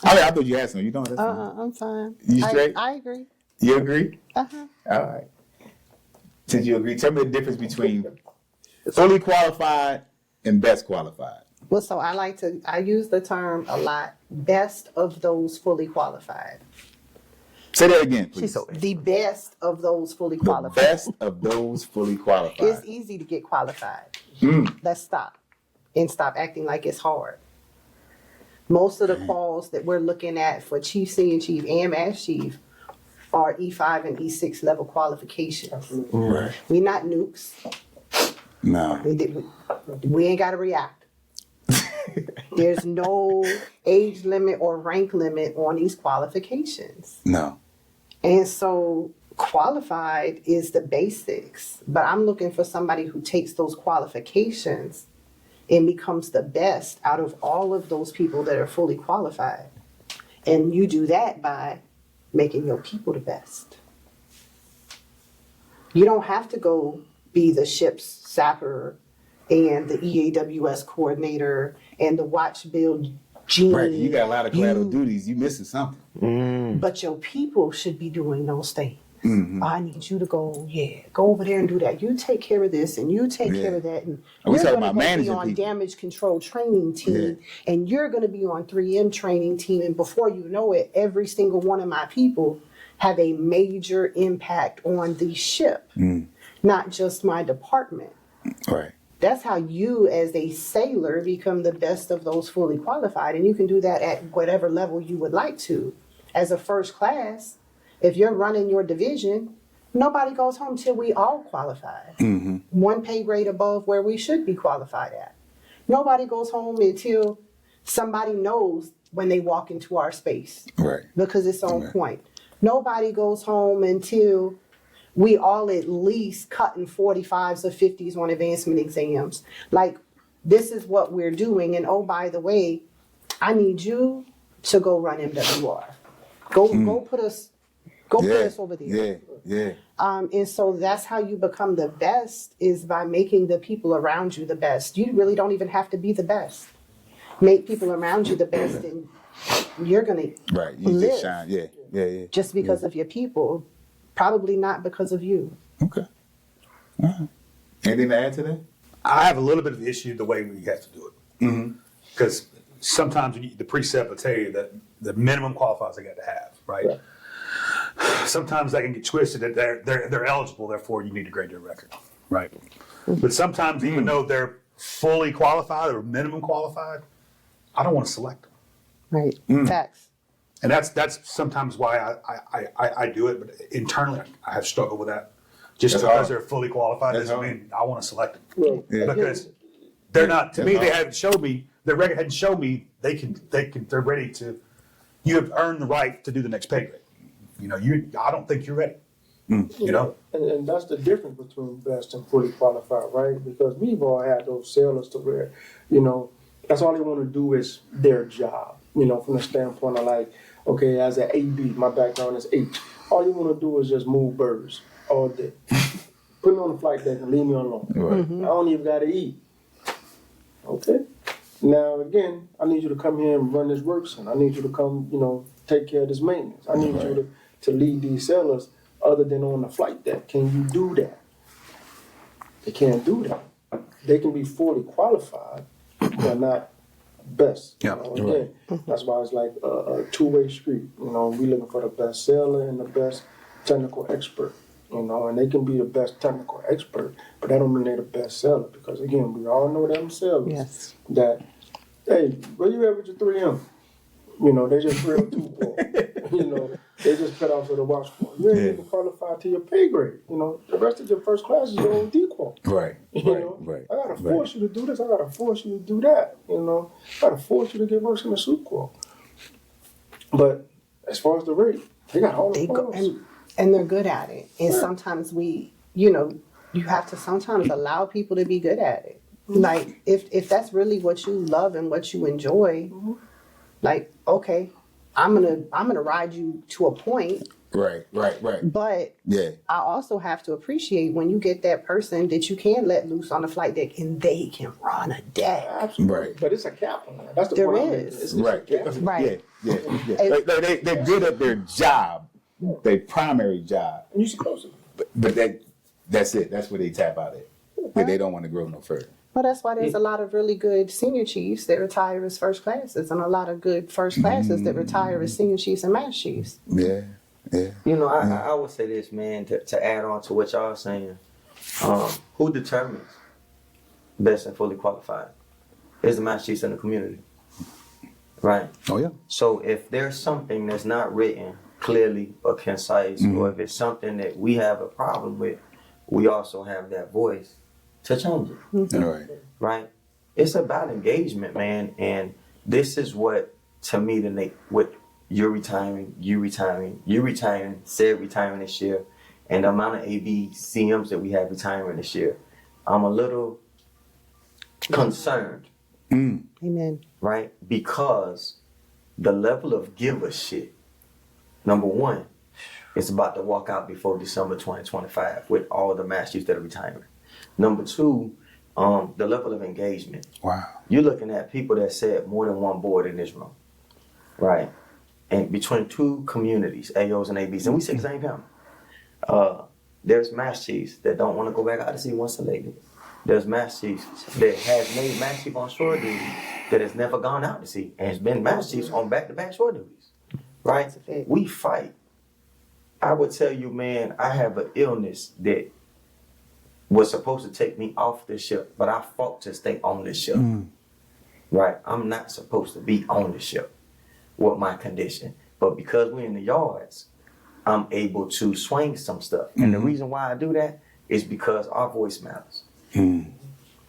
I thought you had some. You don't. That's fine. I'm fine. You straight? I agree. You agree? Uh-huh. All right. Since you agree, tell me the difference between fully qualified and best qualified. Well, so I use the term a lot, best of those fully qualified. Say that again, please. The best of those fully The qualified. best of those fully qualified. It's easy to get qualified. Let's stop and stop acting like it's hard. Most of the quals that we're looking at for chief, senior chief, and master chief are E5 and E6 level qualifications. Right. We're not nukes. No. We ain't got to react. There's no age limit or rank limit on these qualifications. No. And so qualified is the basics, but I'm looking for somebody who takes those qualifications and becomes the best out of all of those people that are fully qualified. And you do that by making your people the best. You don't have to go be the ship's sapper and the EAWS coordinator and the watch build genie. Right. You got a lot of collateral duties. You missing something. But your people should be doing those things. Mm-hmm. I need you to go over there and do that. You take care of this and you take care of that. And we you're talking going about to be managing on people. damage control training team and you're going to be on 3M training team. And before you know it, every single one of my people have a major impact on the ship, not just my department. Right. That's how you, as a sailor, become the best of those fully qualified. And you can do that at whatever level you would like to. As a first class, if you're running your division, nobody goes home till we all qualify. One pay grade above where we should be qualified at. Nobody goes home until somebody knows when they walk into our space. Right. Because it's on point. Nobody goes home until we all at least cutting 45s or 50s on advancement exams. Like, this is what we're doing. And oh, by the way, I need you to go run MWR. Go put us over there. Yeah. And so that's how you become the best, is by making the people around you the best. You really don't even have to be the best. Make people around you the best, and you're gonna Right. You live just shine. Yeah. just because of your people, probably not because of you. Okay. All right. Anything to add to that? I have a little bit of issue the way we have to do it. Because sometimes the precept will tell you that the minimum qualifiers they got to have, right? Sometimes that can get twisted that they're eligible, therefore you need to grade their record, right? But sometimes even though they're fully qualified or minimum qualified, I don't want to select them. Right. Facts. And that's sometimes why I do it, but internally I have struggled with that. Just That's because hard. they're fully qualified That's doesn't hard. mean I want to select them. Well, Because they're not, to That's me, they hard. haven't showed me, their record hadn't shown me they're ready to, you have earned the right to do the next pay grade. You know, I don't think you're ready. You know? And that's the difference between best and fully qualified, right? Because we've all had those sailors to where, that's all they want to do is their job, from the standpoint of like, okay, as an AB, my background is H. All you want to do is just move birds all day. Put me on the flight deck and leave me alone. Right. I don't even got to eat. Okay? Now, again, I need you to come here and run this work center. I need you to come, take care of this maintenance. I need you to lead these sailors other than on the flight deck. Can you do that? They can't do that. They can be fully qualified, but not best. Yeah. Again, that's why it's like a two-way street. We looking for the best sailor and the best technical expert, and they can be the best technical expert, but that don't mean they're the best seller, because again, we all know themselves Yes. that, hey, where you at with your 3M? They just real 2-4. They just cut off to the watch for. You ain't Yeah. even qualified to your pay grade. The rest of your first class is your own D-qual. Right. Right. I gotta force you to do this. I gotta force you to do that. I gotta force you to get worse in the soup qual. But as far as the rate, they got all the They go, files. and they're good at it. And sometimes you have to sometimes allow people to be good at it. Like if that's really what you love and what you enjoy, like, okay, I'm gonna ride you to a point, Right. but Yeah. I also have to appreciate when you get that person that you can let loose on the flight deck and they can run a deck. Absolutely. Right. But it's a cap on that. That's the There point I'm making. is. It's Right. a cap. Right. Yeah. And- They're good at their job, their primary job. And you're supposed to. But that's it. That's where they tap out at. But they don't want to grow no further. Well, that's why there's a lot of really good senior chiefs that retire as first classes, and a lot of good first classes that retire as senior chiefs and master chiefs. Yeah. I would say this, man, to add on to what y'all are saying. Who determines best and fully qualified? Is the master chiefs in the community, right? Oh yeah. So if there's something that's not written clearly or concise, or if it's something that we have a problem with, we also have that voice to change it. All right. Right? It's about engagement, man. And this is what, to me, what you're retiring, said retiring this year, and the amount of ABCMs that we have retiring this year, I'm a little concerned, Amen. right? Because the level of give a shit, number one, it's about to walk out before December 2025 with all the masters that are retiring. Number two, the level of engagement. Wow. You're looking at people that said more than one board in this room, right? And between two communities, AOs and ABs, and we say the same county. There's master chiefs that don't want to go back out to sea once selected. There's master chiefs that has made master chief on shore duty that has never gone out to sea and has been master chiefs on back-to-back shore duties, right? That's a fact. We fight. I would tell you, man, I have an illness that was supposed to take me off the ship, but I fought to stay on the ship. Right? I'm not supposed to be on the ship with my condition. But because we're in the yards, I'm able to swing some stuff. And the reason why I do that is because our voice matters.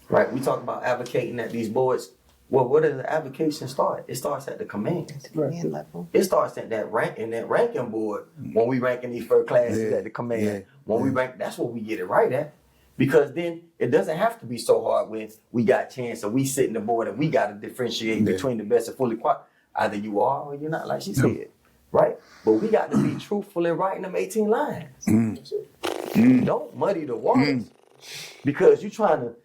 Right? We talk about advocating at these boards. Well, where does the advocation start? It starts at the command. Command level. It starts at that ranking board when we ranking these first classes at the command. When we rank, that's where we get it right at. Because then it doesn't have to be so hard when we got chance or we sit in the board and we got to differentiate between the best and fully qualified. Either you are or you're not, like she said, right? But we got to be truthful in writing them 18 lines. Don't muddy the waters because you're trying to,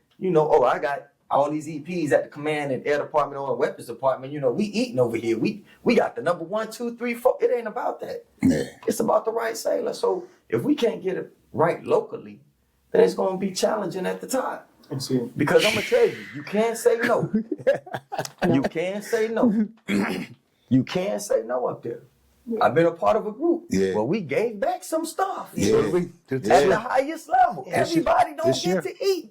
I got all these EPs at the command and air department or weapons department. We eating over here. We got the number 1, 2, 3, 4. It ain't about that. Yeah. It's about the right sailor. So if we can't get it right locally, then it's going to be challenging at the top. Because I'm going to tell you, you can't say no. You can't say no. You can't say no up there. I've been a part of a group where we gave back some stuff at the highest level. Everybody don't get to eat.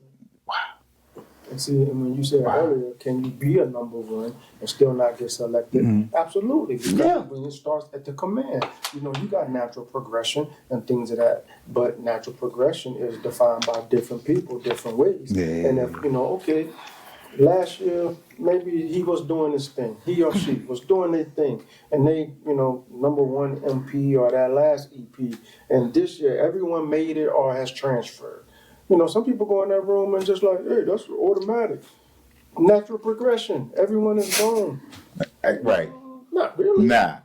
And when you said earlier, can you be a number one and still not get selected? Absolutely. Because when it starts at the command, you got natural progression and things of that. But natural progression is defined by different people, different ways. And if, last year, maybe he was doing his thing. He or she was doing their thing. And they, number one MP or that last EP. And this year, everyone made it or has transferred. Some people go in that room and just like, hey, that's automatic. Natural progression. Everyone is gone. Right. Not really. Nah.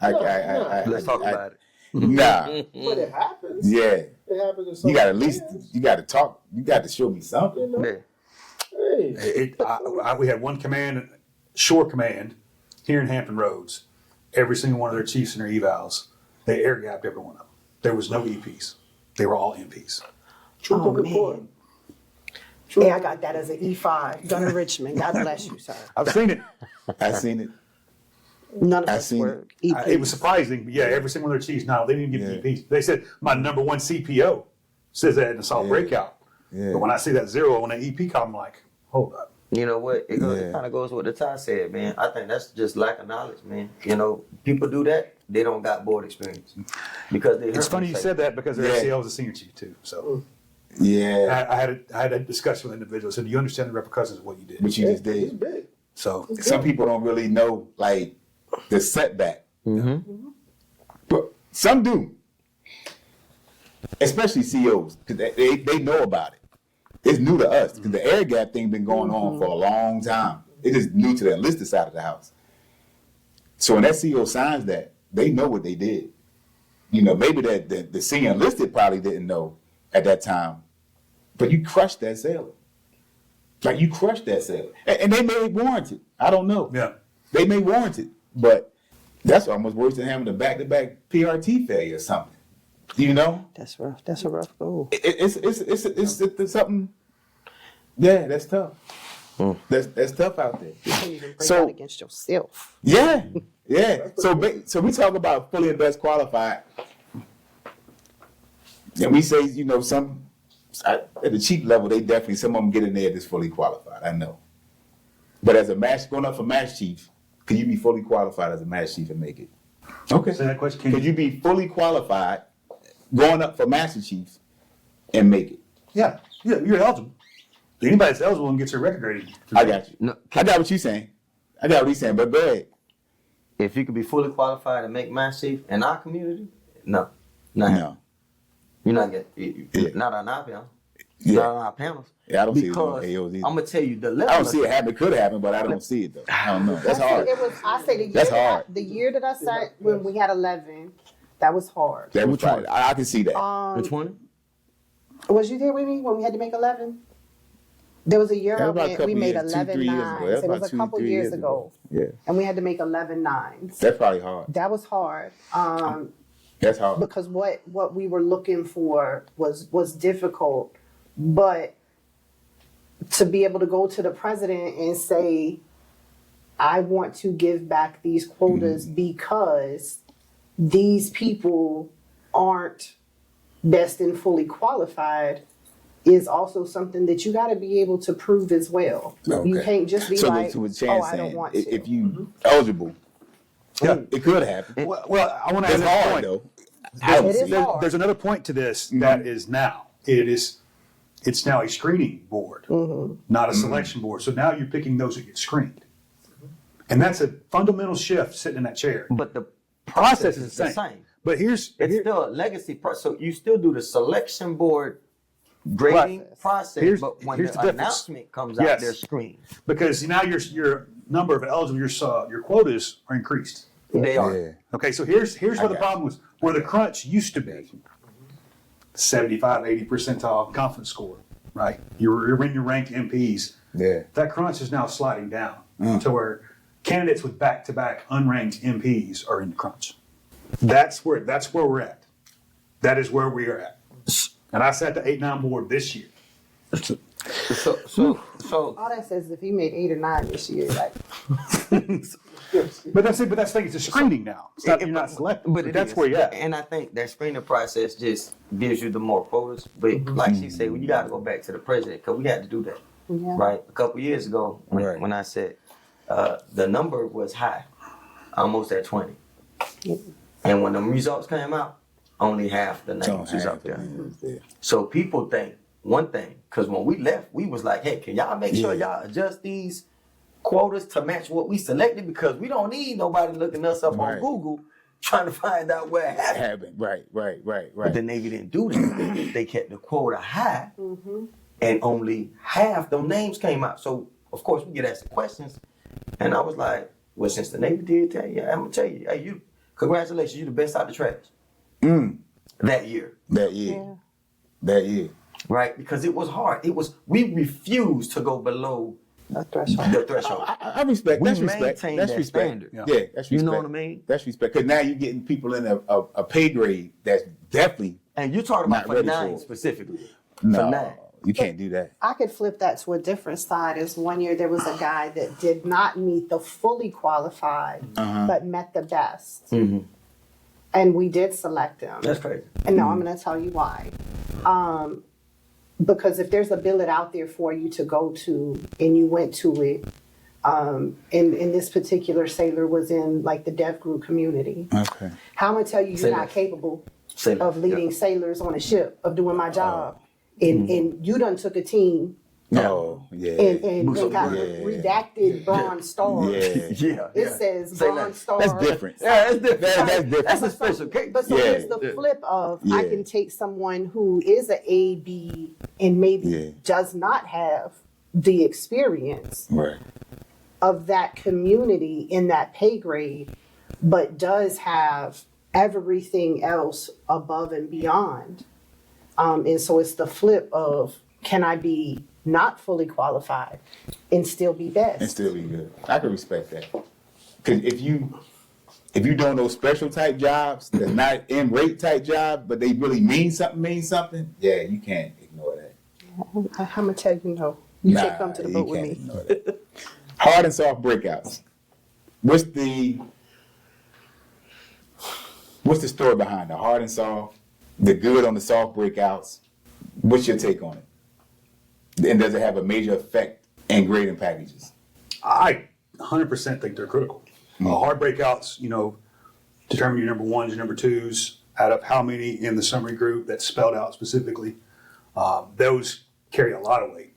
Let's talk about it. Nah. But it happens. Yeah. It happens in some You got to at least, hands, you got to talk. You got to show me something. Hey. We had one command, shore command, here in Hampton Roads. Every single one of their chiefs and their evals, they air gapped every one of them. There was no EPs. They were all MPs. Truth of report. Hey, I got that as an E5. Gunner Richmond. God bless you, sir. I've seen it. I've seen it. None of I us seen were It was surprising, but yeah, every single one of their chiefs, no, they didn't give Yeah. EPs. They said my number one CPO says that in assault Yeah. breakout. Yeah. But when I see that 0 on the EP column, I'm like, hold up. You know what? It Yeah. kind of goes with what the Ty said, man. I think that's just lack of knowledge, man. You know, people do that, they don't got board experience. Because they It's funny you said that because their Yeah. SCL was a senior chief too. So Yeah, I had a discussion with an individual. I said, do you understand the repercussions of what you did? what you just It's did. big. So Some people don't really know like the setback, but some do, especially CEOs because they know about it. It's new to us because the air gap thing been going on for a long time. It is new to the enlisted side of the house. So when that CEO signs that, they know what they did. You know, maybe that the senior enlisted probably didn't know at that time, but you crushed that sailor. Like you crushed that sailor, and they may warrant it. I don't know. yeah, They may warrant it, but that's almost worse than having a back-to-back PRT failure or something. You know, That's rough. That's a rough goal. it's something. Yeah, that's tough. That's tough out there. You can't even break So- out against yourself. Yeah, yeah. So we talk about fully and best qualified, and we say some at the chief level they definitely some of them get in there that's fully qualified. I know, but as a going up for match chief, can you be fully qualified as a match chief and make it? Okay. say that question. Could you be fully qualified going up for master chief and make it? Yeah, you're eligible. Anybody that's eligible and gets their record rating. I got you. No, I got what you're saying. I got what he's saying, but go ahead. if you could be fully qualified to make master chief in our community, no. No. You're not getting, Yeah. not on our panel. Yeah. Not on our panels. Yeah, I don't see it on Because AOs either. I'm going to tell you the level. I don't see it happen. It could happen, but I don't see it though. I don't know. That's hard. It was. I say the year That's that hard. the year that I sat when we had 11, that was hard. That was probably, I can see that. Which one? Was you there with me when we had to make 11? There was a year That was about a we couple made years, 11 2-3 years ago. nines. That was It about was a 2-3 couple years ago. Yeah, And we had to make 11 nines. that's probably hard. That was hard. That's hard. Because what we were looking for was difficult. But to be able to go to the president and say, I want to give back these quotas because these people aren't best and fully qualified is also something that you got to be able to prove as well. You Okay. can't just be So like, what oh, Chan's I don't saying, want to. if you eligible, Yeah. it could happen. Well, I want to add It's another hard point. though. I don't It see is hard. There's another point to this that is now. It's now a screening board, not a selection board. So now you're picking those that get screened. And that's a fundamental shift sitting in that chair. But the Process process is is the same. But here's It's still a legacy process. So you still do the selection board grading process, Here's- but when here's the the difference. announcement comes out, Yes. they're screened. because now your number of eligible, your quotas are increased. They are. Yeah. Okay, so here's where the got problem was. Where the crunch used to be, 75, 80 percentile confidence score, right? You're in your ranked MPs. Yeah. That crunch is now sliding down to where candidates with back-to-back unranked MPs are in the crunch. That's where we're at. That is where we are at. And I sat the 8-9 board this year. So All that says is if he made 8 or 9 this year, like, But that's it. But that's the thing. It's a screening now. It's not, you're not selected. But But that's is. where you're at. And I think that screening process just gives you the more quotas. But like she said, well, you got to go back to the president because we had to do that. yeah. Right? A couple years ago Right. when I said the number was high, almost at 20. And when the results came out, only half the names was up there. Yeah. So people think one thing, because when we left, we was like, hey, can y'all make sure y'all adjust these quotas to match what we selected? Because we don't need nobody looking us up Right. on Google trying to find out where it happened. Happened. Right. But the Navy didn't do that. They kept the quota high, and only half them names came out. So, of course, we get asked the questions. And I was like, well, since the Navy did tell you, I'm going to tell you, hey, congratulations, you the best out the trash. That year. That year. Right? Because it was hard. We refused to go below A threshold. the threshold. I respect. We That's respect. maintain That's that respect. standard. Yeah, that's respect. You know what I mean? That's respect. Because now you're getting people in a pay grade that's definitely And you're talking Not about for ready 9 for it. specifically. no. For 9. You can't do that. I could flip that to a different side. Is one year there was a guy that did not meet the fully qualified, but met the best. And we did select him. That's crazy. And now I'm going to tell you why. Because if there's a billet out there for you to go to and you went to it, and this particular sailor was in like the deaf group community. Okay. How am I tell you you're not capable of leading sailors on a ship, of doing my job? And you done took a team Oh, yeah. and got redacted Bronze Star. Yeah. It says Bronze Star. That's different. Yeah, that's different. That's different. That's a special case. But so here's the flip of I can take someone who is an A, B, and maybe does not have the experience Right. of that community in that pay grade, but does have everything else above and beyond. And so it's the flip of, can I be not fully qualified and still be best? And still be good. I can respect that. Because if you doing those special type jobs, that's not in rate type jobs, but they really mean something, yeah, you can't ignore that. I'm gonna tell you no. You can't come to the boat with me. Ignore that. Hard and soft breakouts. What's the story behind the hard and soft, the good on the soft breakouts? What's your take on it? And does it have a major effect in grading packages? I 100% think they're critical. Hard breakouts, determine your number ones, your number twos, add up how many in the summary group that's spelled out specifically. Those carry a lot of weight.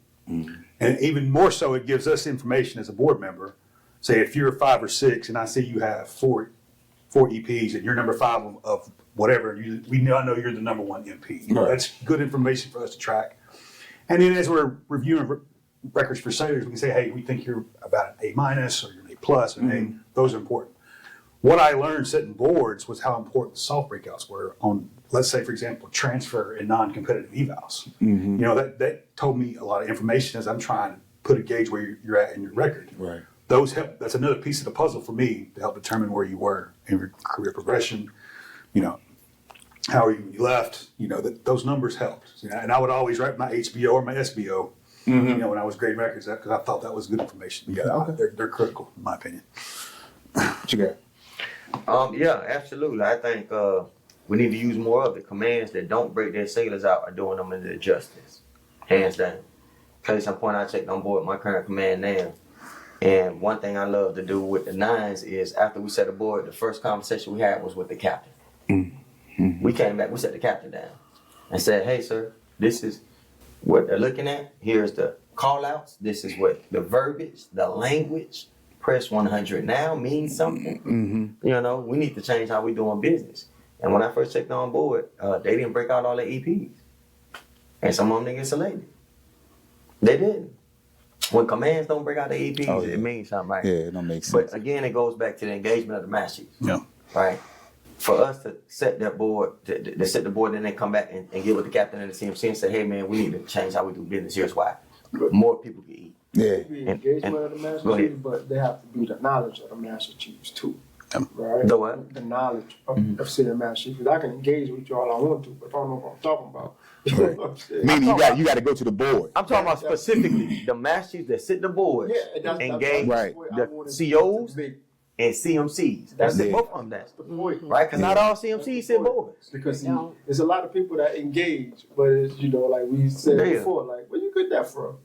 And even more so, it gives us information as a board member. Say if you're 5 or 6 and I see you have four EPs and you're number 5 of whatever, I know you're the number 1 MP. Right. That's good information for us to track. And then as we're reviewing records for sailors, we can say, hey, we think you're about an A- or you're an A+, or an A. Those are important. What I learned setting boards was how important the soft breakouts were on, let's say, for example, transfer and non-competitive evals. That told me a lot of information as I'm trying to put a gauge where you're at in your record. Right. Those help. That's another piece of the puzzle for me to help determine where you were in your career progression. How are you when you left? Those numbers helped. And I would always write my HBO or my SBO. When I was grading records, because I thought that was good information. Yeah, they're critical in my opinion. What you got? Yeah, absolutely. I think we need to use more of the commands that don't break their sailors out are doing them into justice. Hands down. Case in point, I checked on board my current command now. And one thing I love to do with the 9s is after we set aboard, the first conversation we had was with the captain. We came back, we set the captain down and said, hey, sir, this is what they're looking at. Here's the call outs. This is what the verbiage, the language. Press 100 now means something. We need to change how we doing business. And when I first checked on board, they didn't break out all their EPs. And some of them didn't get selected. They didn't. When commands don't break out the EPs, it means something, right? Yeah, it don't make sense. But again, it goes back to the engagement of the master chiefs. Yeah. Right? For us to set that board, to set the board and then come back and get with the captain and the CMC and say, hey man, we need to change how we do business. Here's why. More people can eat. Yeah. Be engagement of the master chiefs, but they have to be the knowledge of the master chiefs too. Right? The what? The knowledge of sitting master chiefs. Because I can engage with you all I want to, but if I don't know what I'm talking about. You know what I'm saying? Meaning you got to go to the board. I'm talking about specifically the master chiefs that sit the boards, engage the COs and CMCs. That's it. Both of them. That's the point. right. Because not all CMCs sit boards. Because there's a lot of people that engage, but it's, like we said before, like, where you get that from?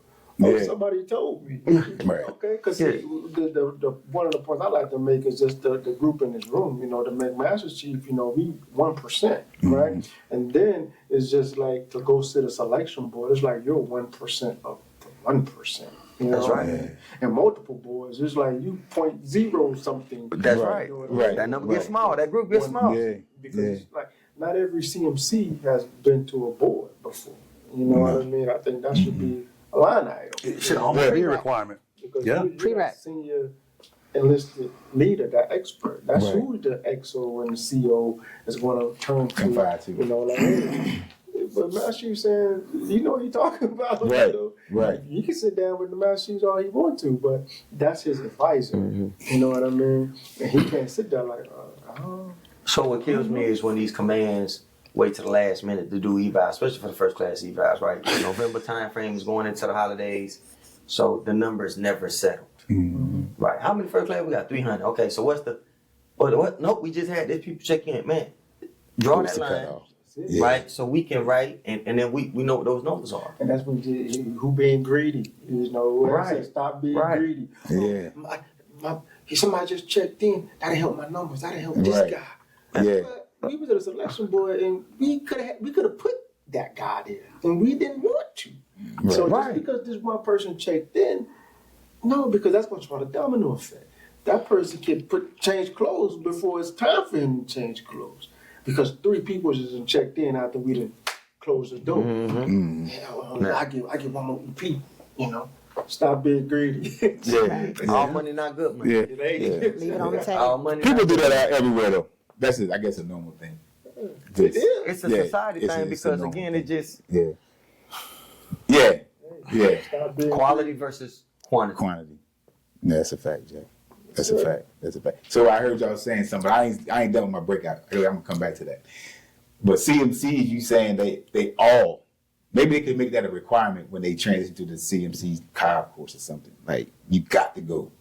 Oh, somebody told me. Right. Okay, because the one of the points I like to make is just the group in this room. To make Master Chief, we 1%, right? And then it's just like to go sit a selection board. It's like you're 1% of the 1%. That's right. Yeah. And multiple boards, it's like you 0.0 something. That's right. Right. That number gets small. That group gets small. Yeah. Because it's like not every CMC has been to a board before. You know what I mean? I think that should be a line item. It should almost be a requirement. Because you're that senior enlisted leader, that expert. That's who the XO and the CO is going to turn to. Confide to. Hey. But Master Chief saying, what he's talking about. Right. Right. He can sit down with the Master Chiefs all he wants to, but that's his advisor. You know what I mean? And he can't sit there like, So what kills me is when these commands wait till the last minute to do evals, especially for the first class evals, right? The November time frame is going into the holidays, so the number is never settled. Right? How many first class we got? 300. Okay, so what's the? What? Nope, we just had these people check in. Man, draw What's that the line, cutoff? Yeah. right? So we can write, and then we know what those numbers are. And that's when who being greedy. You know, where I Right. said stop being Right. greedy. Yeah. Somebody just checked in. That'll help my numbers. That'll help this Right. guy. Yeah. But we was at a selection board, and we could have put that guy there, and we didn't want to. So Right. just because this one person checked in, no, because that's going to start a domino effect. That person can change clothes before it's time for him to change clothes, because 3 people just checked in after we didn't close the door. I give one more EP. You know, stop being greedy. Yeah. All money not good money. Yeah. It ain't. Yeah. Leave it on the All table. money. People not do good. that everywhere though. That's I guess a normal thing. It is. It's a Yeah, society it's a- thing it's a because normal again, thing. it just Yeah. Yeah. Yeah. Stop being quality versus quantity. Quantity. No, that's a fact, Jay. That's a fact. That's a fact. So I heard y'all saying something, but I ain't done with my breakout. I'm gonna come back to that. But CMCs, you saying they all maybe they could make that a requirement when they transition to the CMC COB course or something. Like you got to go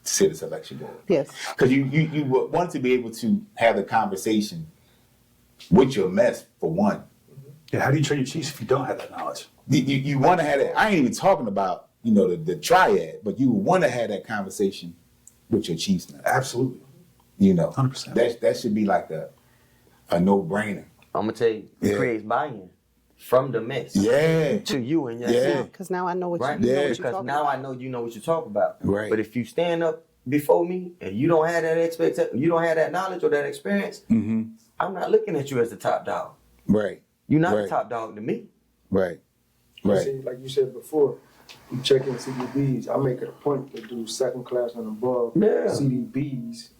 to the selection board. Yes. Because you would want to be able to have a conversation with your mess for one. Yeah, how do you train your chiefs if you don't have that knowledge? You want to have that. I ain't even talking about the triad, but you want to have that conversation with your chiefs now. Absolutely. 100%. That should be like a no brainer. I'm gonna tell you, it Yeah. creates buy-in from the mess Yeah. to you and your Yeah. team. Because now I know what Right? you know Yeah. what you're Because talking now about. I know you know what you're talking about. Right. But if you stand up before me and you don't have that expectation, you don't have that knowledge or that experience, Mm-hmm. I'm not looking at you as the top dog. Right. You're not Right. the top dog to me. Right. You Right. see, like you said before, you check in CDBs. I make it a point to do second class and above Yeah. CDBs.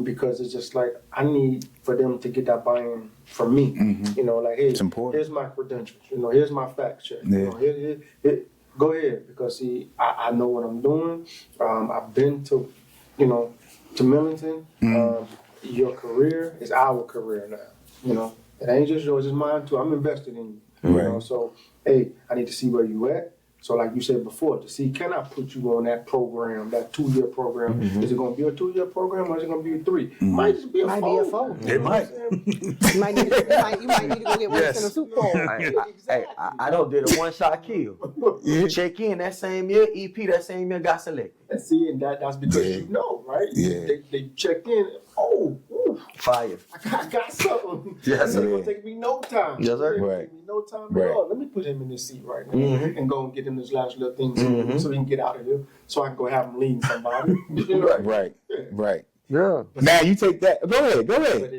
Because it's just like I need for them to get that buy-in from me. Like, hey, It's important. here's my credentials. Here's my fact check. Yeah. Here, go ahead, because see, I know what I'm doing. I've been to Millington. Your career is our career now. It ain't just yours, it's mine too. I'm invested in you. Right. So, hey, I need to see where you at. So, like you said before, to see can I put you on that program, that 2-year program? Is it going to be a 2-year program or is it going to be a 3? Might just be a Might 4. be a 4. It might. You might need to go get worse in a Super Bowl. I don't did a one-shot kill. Check in that same year, EP that same year got selected. And see, and that's because Yeah. you know, right? Yeah. They checked in. Oh, ooh, Fire. I got something. Yes, It's sir. gonna take me no time. Yes, sir. It's gonna Right. take me no time Right. at all. Let me put him in this seat right now and go and get him this last little thing so he can get out of here. So I can go have him leading somebody. Right. Right. Yeah. Now you take that. Go ahead. But if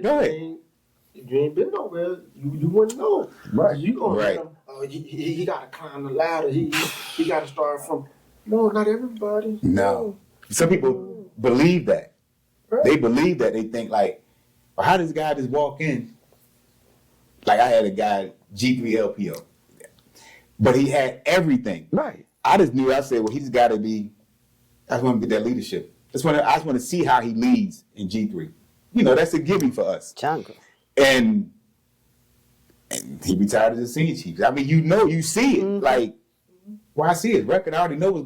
you ain't been nowhere, you wouldn't know. Right. You gonna Right. hit him. Oh, he got to climb the ladder. He got to start from. No, not everybody. No. Some people believe that. Right. They believe that. They think like, well, how does this guy just walk in? Like I had a guy, G3 LPO, but he had everything. Right. I just knew, I said, well, he just got to be, I just want to get that leadership. I just want to see how he leads in G3. That's a gimme for us. Jungle. And he retired as a senior chief. I mean, you see it. Like, well, I see his record. I already know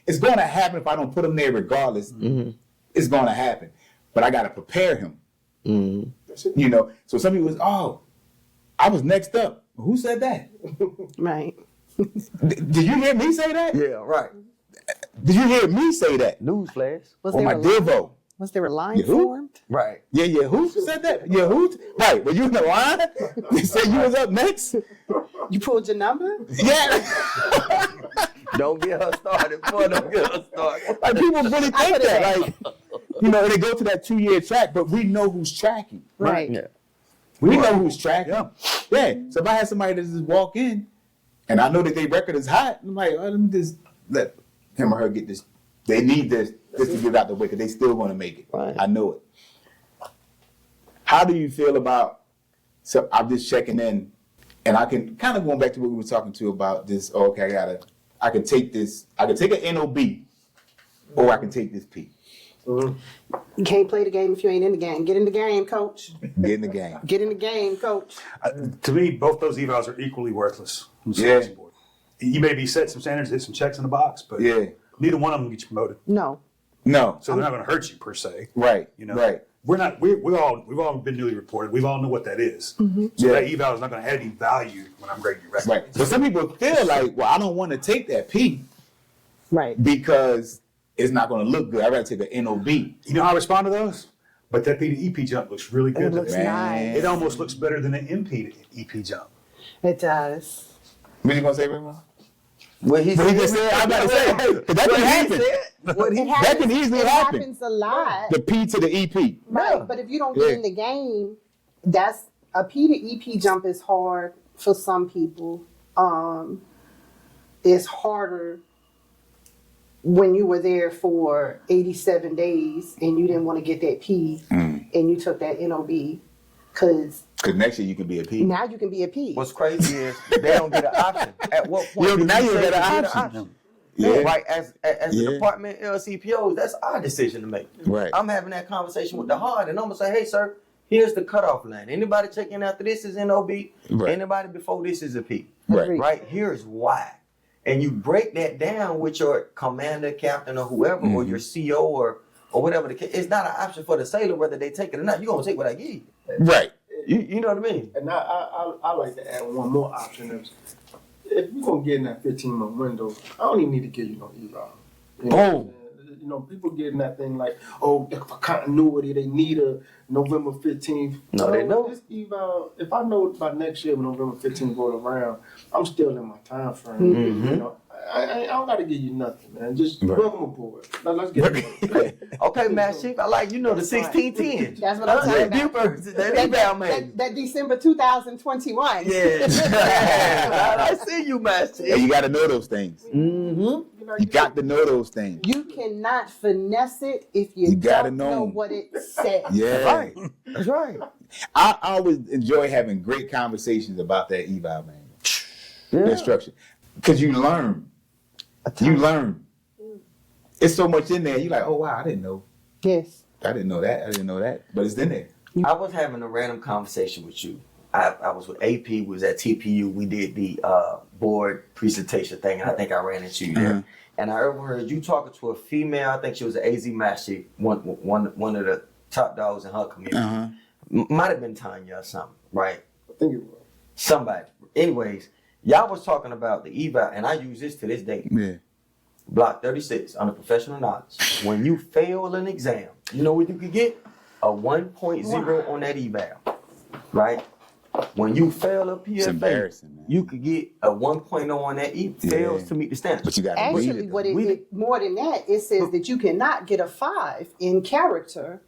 it's going to happen if I don't put him there regardless. It's going to happen. But I got to prepare him. That's it. So some people was, oh, I was next up. Who said that? Right. Did you hear me say that? Yeah, right. Did you hear me say that? Newsflash. Was On there my a line? Devo. Was there a line Yeah, who? formed? Right. Yeah, who said that? Yeah, who? Right, were you in the line? They said you was up next? You pulled your number? Yeah. Don't get her started, boy. Don't get her started. Like people really think that. Like, they go to that 2-year track, but we know who's tracking. Right. Yeah. We know who's tracking. Yeah. Yeah. So if I had somebody that just walk in and I know that their record is hot, I'm like, let me just let him or her get this. They need this to get out the way because they still want to make it. Right. I know it. How do you feel about, so I'm just checking in and I can kind of going back to what we were talking to about this, I can take this, I can take an NOB or I can take this P. You can't play the game if you ain't in the game. Get in the game, coach. Get in the game. Get in the game, coach. To me, both those evals are equally worthless on the Yeah. selection board. You may be set some standards, hit some checks in the box, but Yeah. neither one of them get you promoted. No. No. So they're not going to hurt you per se. Right. You know, Right. we've all been newly reported. We all know what that is. So Yeah. that eval is not going to have any value when I'm grading your record. Right. But some people feel like, well, I don't want to take that P Right. because it's not going to look good. I'd rather take an NOB. You know how I respond to those? But that P to EP jump looks really good. It looks today. nice. It almost looks better than an MP to EP jump. It does. What you going to say, Raymond? What he What he just said, I'm about to say, hey, 'cause that can happen. That can easily It happen. happens a lot. The P to the EP. Right. But if you don't get Yeah. in the game, that's a P to EP jump is hard for some people. It's harder when you were there for 87 days and you didn't want to get that P and you took that NOB because Because next year you can be a P. now you can be a P. What's crazy is they don't get an option. At what point? Yo, do now you you say get an you option. Yeah. Yeah. Right. As Yeah. the department LCPOs, that's our decision to make. Right. I'm having that conversation with the hard, and I'm gonna say, hey, sir, here's the cutoff line. Anybody checking after this is NOB. Right. Anybody before this is a P. Right. Right. Here's why. And you break that down with your commander, captain, or whoever, or your CO, or whatever the case. It's not an option for the sailor whether they take it or not. You're gonna take what I give you. Right. You know what I mean? And I like to add one more option. If you're going to get in that 15-month window, I don't even need to give you no eval. You know, what I'm saying? You know, people get in that thing like, oh, for continuity, they need a November 15th. No, they don't. This eval, if I know by next year when November 15th going around, I'm still in my time frame. You know, I don't got to give you nothing, man. Just welcome aboard. Now, let's get it. Okay, Master Chief, I like the 1610. That's what I'm talking about. That eval man. That December 2021. Yeah. I see you, Master Yeah, Chief. you got to know those things. You got to know those things. You cannot finesse it if you, You gotta don't know. know what it says. Yeah. Right. That's right. I always enjoy having great conversations about that eval, man. The instruction. Because you learn. You learn. It's so much in there. You're like, oh, wow, I didn't know. Yes. I didn't know that. I didn't know that. But it's in there. I was having a random conversation with you. I was with AP, we was at TPU. We did the board presentation thing, and I think I ran into you there. And I overheard you talking to a female. I think she was an AZ Master, one of the top dogs in her community. Might have been Tanya or something, right? I think it was. Somebody. Anyways, y'all was talking about the eval, and I use this to this day. Yeah. Block 36 under professional knowledge. When you fail an exam, you know what you could get? A 1.0 on that eval, right? When you fail a PFA, embarrassing, man. you could get a 1.0 on that fails to meet the standards. But you got to read Actually, it. what though. it more than that, it says that you cannot get a 5 in character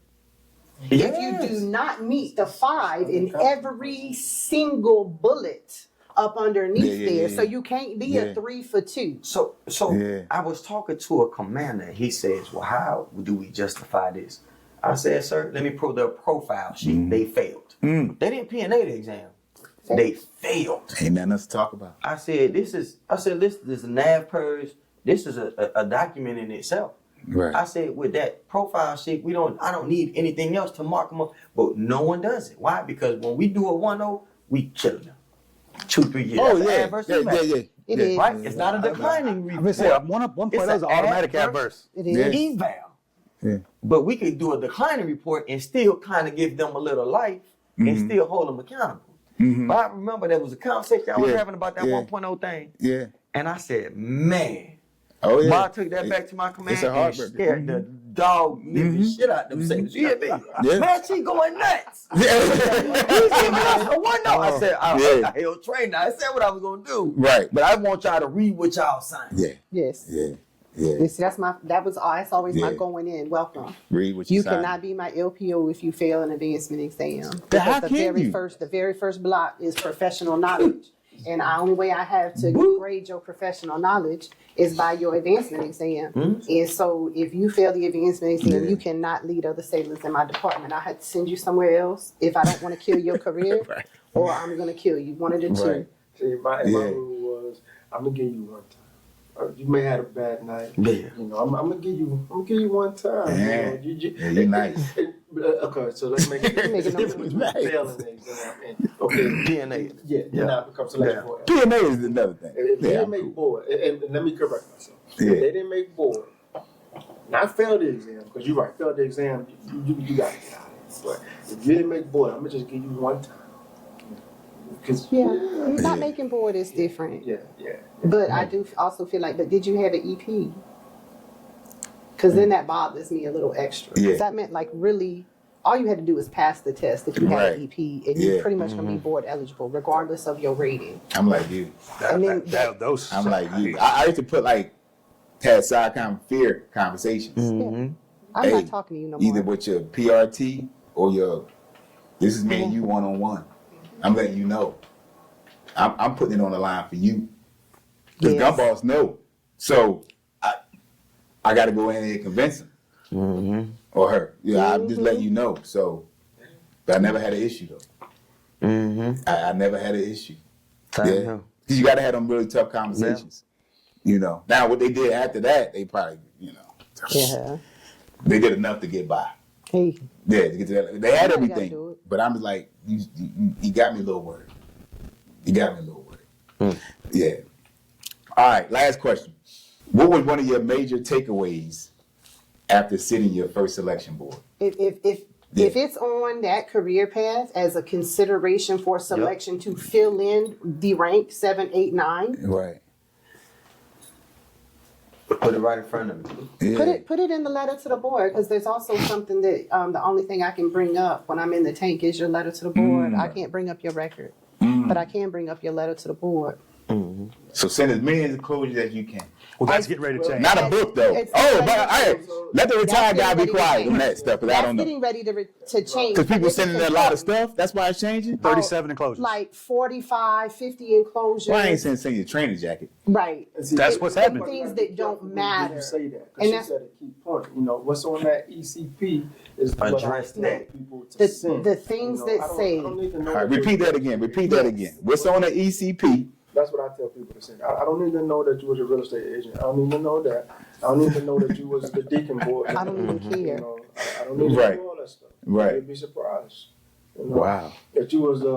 if you do not meet the 5 in every single bullet up underneath there. So you can't be a 3 for 2. So Yeah. I was talking to a commander, and he says, well, how do we justify this? I said, sir, let me pull their profile sheet. They failed. They didn't P&A the exam. They failed. Ain't nothing else to talk about. I said, this is a NAV purge. This is a document in itself. Right. I said, with that profile sheet, I don't need anything else to mark them up. But no one does it. Why? Because when we do a 1-0, we killing them. 2-3 years. Oh, That's an yeah. adverse Yeah, impact. yeah. It is. Right? It's not a declining I'm gonna say report. 1.0 is automatic adverse. It is. Yeah. Eval. Yeah. But we could do a declining report and still kind of give them a little life and still hold them accountable. But I remember there was a conversation I was having about that 1.0 thing. Yeah. And I said, man. Oh, yeah. I took that back to my command It's a and heartbreaker. scared the dog living shit out them sailors. You hear me? Yeah. Man, she going nuts. He's giving us a 1-0. I said, I held train now. I said what I was going to do. Right. But I want y'all to read what y'all signed. Yeah. Yes. Yeah. Yeah. Yes, that's always my Yeah. going in. Welcome. Read what you You signed. cannot be my LPO if you fail an advancement exam. Then how Because can you? the very first block is professional knowledge. And the only way I have to grade your professional knowledge is by your advancement exam. And so if you fail the advancement exam, you cannot lead other sailors in my department. I had to send you somewhere else if I don't want to kill your career or I'm going to kill you. One of the two. Right. See, my rule was, I'm going to give you one time. you may have a bad night. Yeah. You know, I'm gonna give you one time. Yeah. You know, Yeah, you're nice. Okay, so let's make it Make it different between nice. failing the exam and okay, PNA. yeah, Yeah. now become selection Yeah. board. P&A is another thing. If they Yeah, didn't I'm make cool. board, and let me correct myself. Yeah. If they didn't make board, not fail the exam, because you're right, fail the exam, you got to get out of it. But if you didn't make board, I'm gonna just give you one time. Because Not making board is different. yeah. But I do also feel like, but did you have an EP? Because then that bothers me a little extra. Yeah. Because that meant like really, all you had to do was pass the test if you had Right. an EP, and you Yeah. pretty much gonna be board eligible regardless of your rating. I'm like you. And then Those. I'm like you. I used to put like, had side fear conversations. I'm Hey, not talking to you no more. Either with your PRT or your, this is me and you one-on-one. I'm letting you know. I'm putting it on the line for you. Because Yes. gumballs know. So I got to go in there and convince him. Or her. Yeah, I'm just letting you know. So, but I never had an issue though. I never had an issue. Yeah. Because you got to have them really tough conversations. You know. Now, what they did after that, they probably, you know, Yeah. they did enough to get by. Hey, Yeah, to get to that. They had Somebody gotta everything. do it. But I'm just like, you got me a little worried. You got me a little worried. Yeah. All right, last question. What was one of your major takeaways after sitting your first selection board? if it's on that career path as a consideration for selection to fill in the rank 7, 8, 9, Right. Put it right in front of me. Yeah. put it in the letter to the board, because there's also something that the only thing I can bring up when I'm in the tank is your letter to the board. I can't bring up your record, but I can bring up your letter to the board. So send as many enclosures as you can. Well, that's getting ready to change. Not a book though. It's Oh, ready but to let the retired guy be That's quiet getting on ready that to stuff, because I That's don't know. getting ready to change. Because people This sending is in a lot of important. stuff. That's why it's changing. 37 enclosures. Like 45, 50 enclosures. Why I ain't send your training jacket? Right. See, That's what's happening. Things that don't matter. You say that, And because she that's- said a key point. You know, what's on that ECP is what I Address tell that. people to The- send. the things that I don't say- need to know All right, that repeat you- that again. Repeat that again. What's on the ECP? That's what I tell people to send. I don't need to know that you was a real estate agent. I don't need to know that. I don't need to know that you was the deacon board. I don't even care. You know, I don't need to Right. know all that stuff. Right. You'd be surprised. You know, Wow. That you was the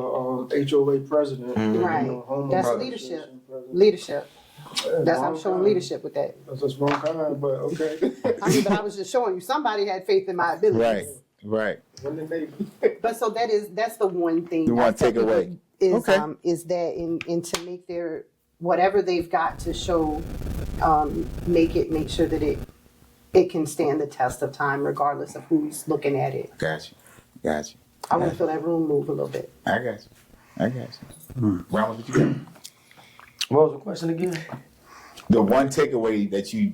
HOA president. Right. You know, homeowner That's association leadership. president. Leadership. That's I'm Wrong showing kind. leadership with that. That's just wrong kind, but okay. I mean, but I was just showing you somebody had faith in my abilities. Right. Right. When did they? But so that's the one thing. You I want to tell take away. people Is Okay. is that and to make their whatever they've got to show, make sure that it can stand the test of time regardless of who's looking at it. Got you. Got you. I want to feel that room move a little bit. I got you. I got you. Ramos, what you got? What was the question again? The one takeaway that you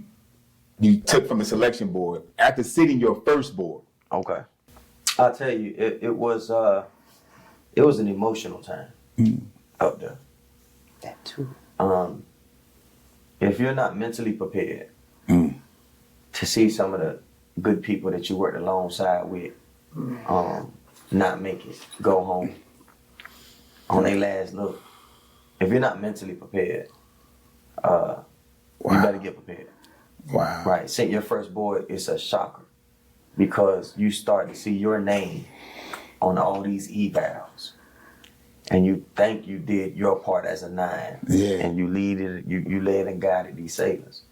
took from the selection board after sitting your first board. Okay. I'll tell you, it was an emotional time up there. That too. If you're not mentally prepared to see some of the good people that you worked alongside with not make it, go home on their last look. If you're not mentally prepared, you better get prepared. Wow. Right. Sent your first board, it's a shocker because you start to see your name on all these evals. And you think you did your part as a 9. Yeah. And you you led and guided these sailors.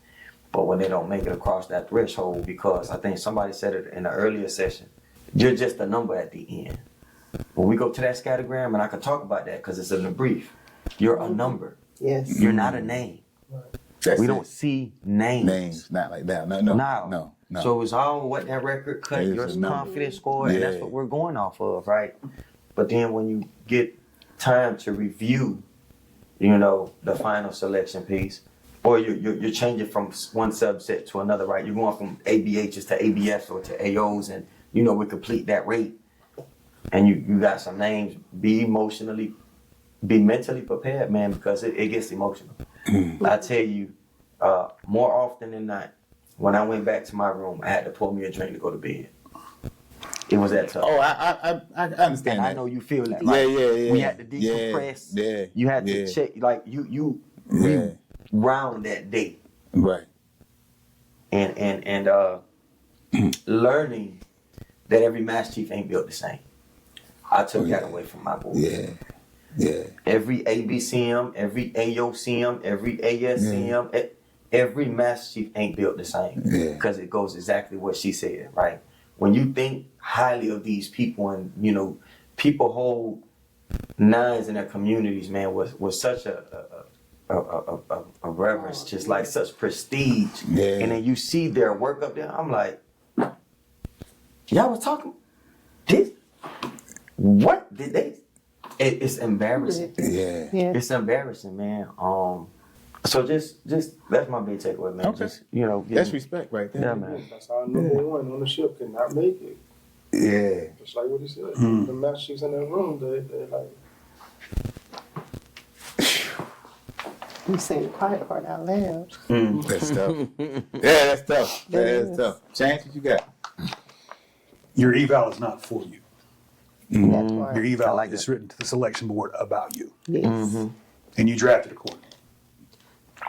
But when they don't make it across that threshold, because I think somebody said it in an earlier session, you're just a number at the end. When we go to that scattergram, and I can talk about that because it's in the brief, you're a number. Yes. You're not a name. That's We it. don't see names. Names, not like that. No. No. No. So it's all what that record cut, It's your a number. confidence score, and that's Yeah. what we're going off of, right? But then when you get time to review, the final selection piece, or you're changing from one subset to another, right? You're going from ABHs to ABFs or to AOs, and we complete that rate. And you got some names. Be mentally prepared, man, because it gets emotional. I tell you, more often than not, when I went back to my room, I had to pour me a drink to go to bed. It was that tough. Oh, I understand And that. I know you feel that. Yeah, Like, yeah. We had to decompress. Yeah. You had to yeah. check, like you Yeah. round that day. Right. And learning that every master chief ain't built the same. I took that away from my board. Yeah. Yeah. Every ABCM, every AOCM, every ASCM, every master chief ain't built the same. Because it goes exactly what she said, right? When you think highly of these people, and you know, people hold nines in their communities, man, was such a reverence, just like such prestige. Yeah. And then you see their work up there, I'm like, y'all was talking this? What did they? It's embarrassing. Yeah. It's embarrassing, man. So just that's my big takeaway, man. Okay. Just, you know, That's respect right there. Yeah, man. That's our number one on the ship cannot make it. Yeah. Just like what he said. The master chiefs in that room, they're like, You saying the quiet part out loud. That's tough. Yeah, that's tough. That's tough. Chance, what you got? Your eval is not for you. That part. Your eval like is that. written to the selection board about you. Yes. And you drafted accordingly.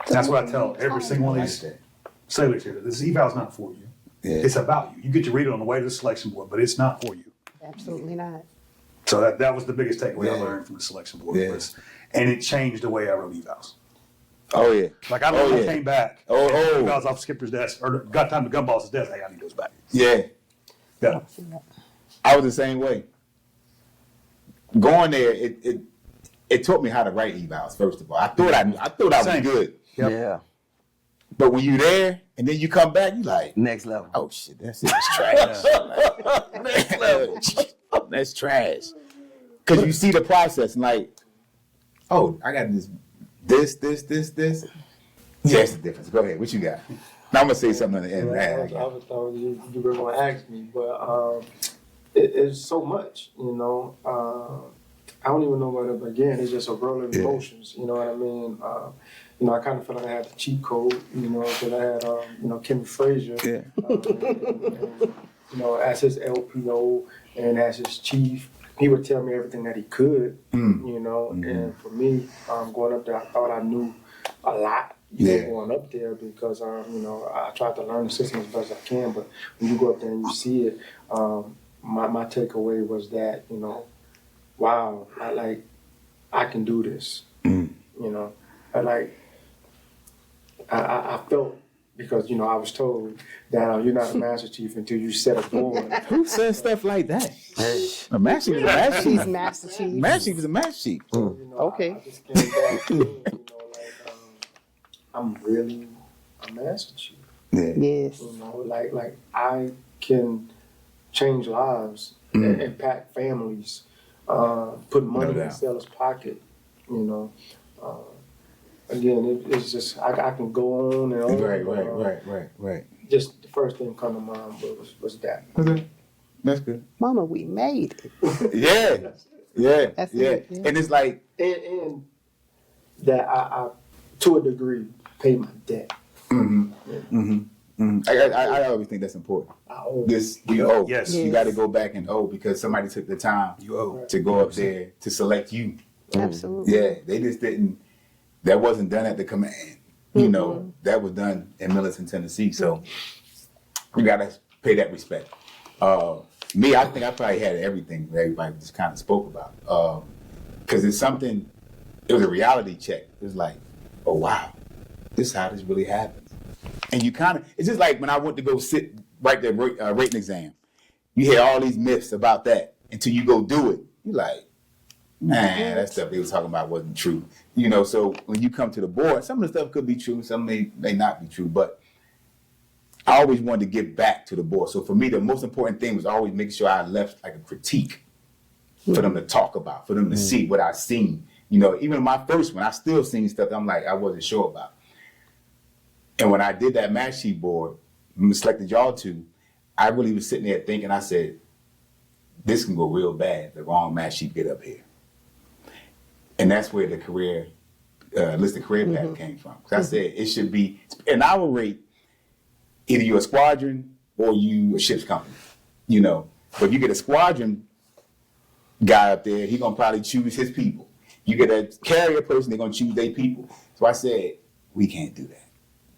That's what I tell every single one of these sailors here. This eval is not for you. Yeah. It's about you. You get to read it on the way to the selection board, but it's not for you. Absolutely not. So that was the biggest takeaway I learned from the selection board. Yeah. And it changed the way I wrote evals. Oh yeah. Like I came back, evals off Skipper's desk, or got time to gun boss's desk. Hey, I need those back. Yeah. Yeah. I was the same way. Going there, it taught me how to write evals. First of all, I thought I was Same. good, Yep. Yeah. but when you there and then you come back, you like, Next level. oh shit, that's trash. Next level. That's trash. Because you see the process and like, oh, I got this. Yeah, it's the difference. Go ahead. What you got? Now I'm gonna say something at the end. I was thought you were going to ask me, but it's so much, you know. I don't even know where to begin. It's just a whirl of emotions, you know what I mean? You know, I kind of felt like I had the cheat code, you know, because I had, you know, Kim Frazier, and, you know, as his LPO and as his chief. He would tell me everything that he could, you know, and for me, going up there, I thought I knew a lot, you know, going up there because, you know, I tried to learn the system as best as I can, but when you go up there and you see it, my takeaway was that, you know, wow, I can do this, you know, I felt, because, you know, I was told that you're not a master chief until you set a board. Who says stuff like that? A master chief is a master chief. She's master chief. Master chief is a master chief. So, you know, Okay. I just came back to, you know, like, I'm really a master chief. Yeah. Yes. You know, like I can change lives, impact families, put money in sellers' pocket. You know, again, it's just I can go on and on. Right. Just the first thing come to mind was that. Okay. That's good. Mama, we made it. Yeah. That's it, yeah. And it's like, And that I to a degree pay my debt. I always think that's important. I owe. This you owe. Yes. You got to go back and owe because somebody took the time You owe. to go up there to select you. Absolutely. Yeah, they just didn't. That wasn't done at the command. You know, that was done in Millerton, Tennessee. So you got to pay that respect. Me, I think I probably had everything that everybody just kind of spoke about. Because it's something. It was a reality check. It was like, oh wow, this is how this really happens. And you kind of, it's just like when I went to go write the rating exam. You hear all these myths about that until you go do it. You're like, man, that stuff they were talking about wasn't true. You know, so when you come to the board, some of the stuff could be true, some may not be true, but I always wanted to give back to the board. So for me, the most important thing was always making sure I left like a critique for them to talk about, for them to see what I've seen. You know, even my first one, I still seen stuff that I'm like, I wasn't sure about. And when I did that match sheet board, selected y'all two, I really was sitting there thinking, I said, this can go real bad if the wrong match sheet get up here. And that's where the listed career path came from. Because I said it should be an hour rate, either you're a squadron or you a ship's company, you know. But if you get a squadron guy up there, he's going to probably choose his people. You get a carrier person, they're going to choose their people. So I said, we can't do that.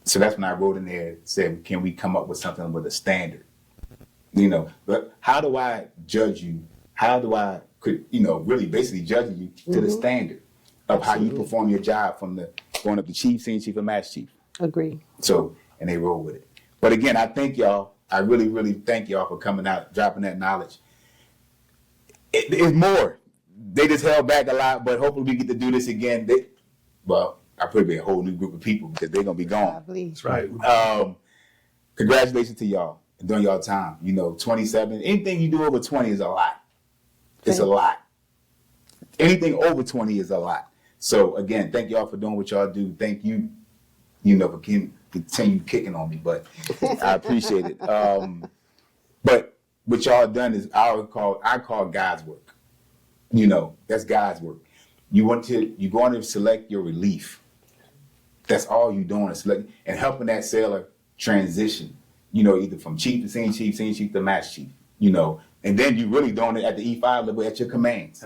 So that's when I wrote in there, said, can we come up with something with a standard? But how do I judge you? How do I, really basically judge you to the standard of how you perform your job from the going up to chief, senior chief, and master chief? Agree. So, and they roll with it. But again, I thank y'all. I really, really thank y'all for coming out, dropping that knowledge. It's more. They just held back a lot, but hopefully we get to do this again. I put be a whole new group of people because they're gonna be gone. Probably. That's right. Congratulations to y'all and during y'all time. 27. Anything you do over 20 is a lot. It's a lot. Anything over 20 is a lot. So again, thank y'all for doing what y'all do. Thank you, for continue kicking on me, but I appreciate it. But what y'all done is I call God's work. That's God's work. You're going to select your relief. That's all you're doing is select and helping that sailor transition, either from chief to senior chief to master chief, and then you're really doing it at the E5 level at your commands.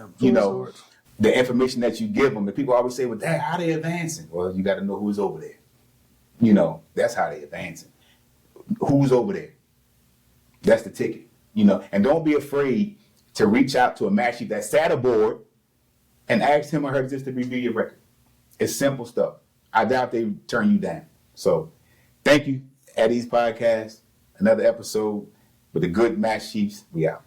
The information that you give them, and people always say, well, Dad, how they advancing? Well, you got to know who's over there. That's how they advancing. Who's over there? That's the ticket, and don't be afraid to reach out to a master chief that sat aboard and ask him or her just to review your record. It's simple stuff. I doubt they turn you down. So thank you, Eddie's podcast. Another episode with the good master chiefs. We out.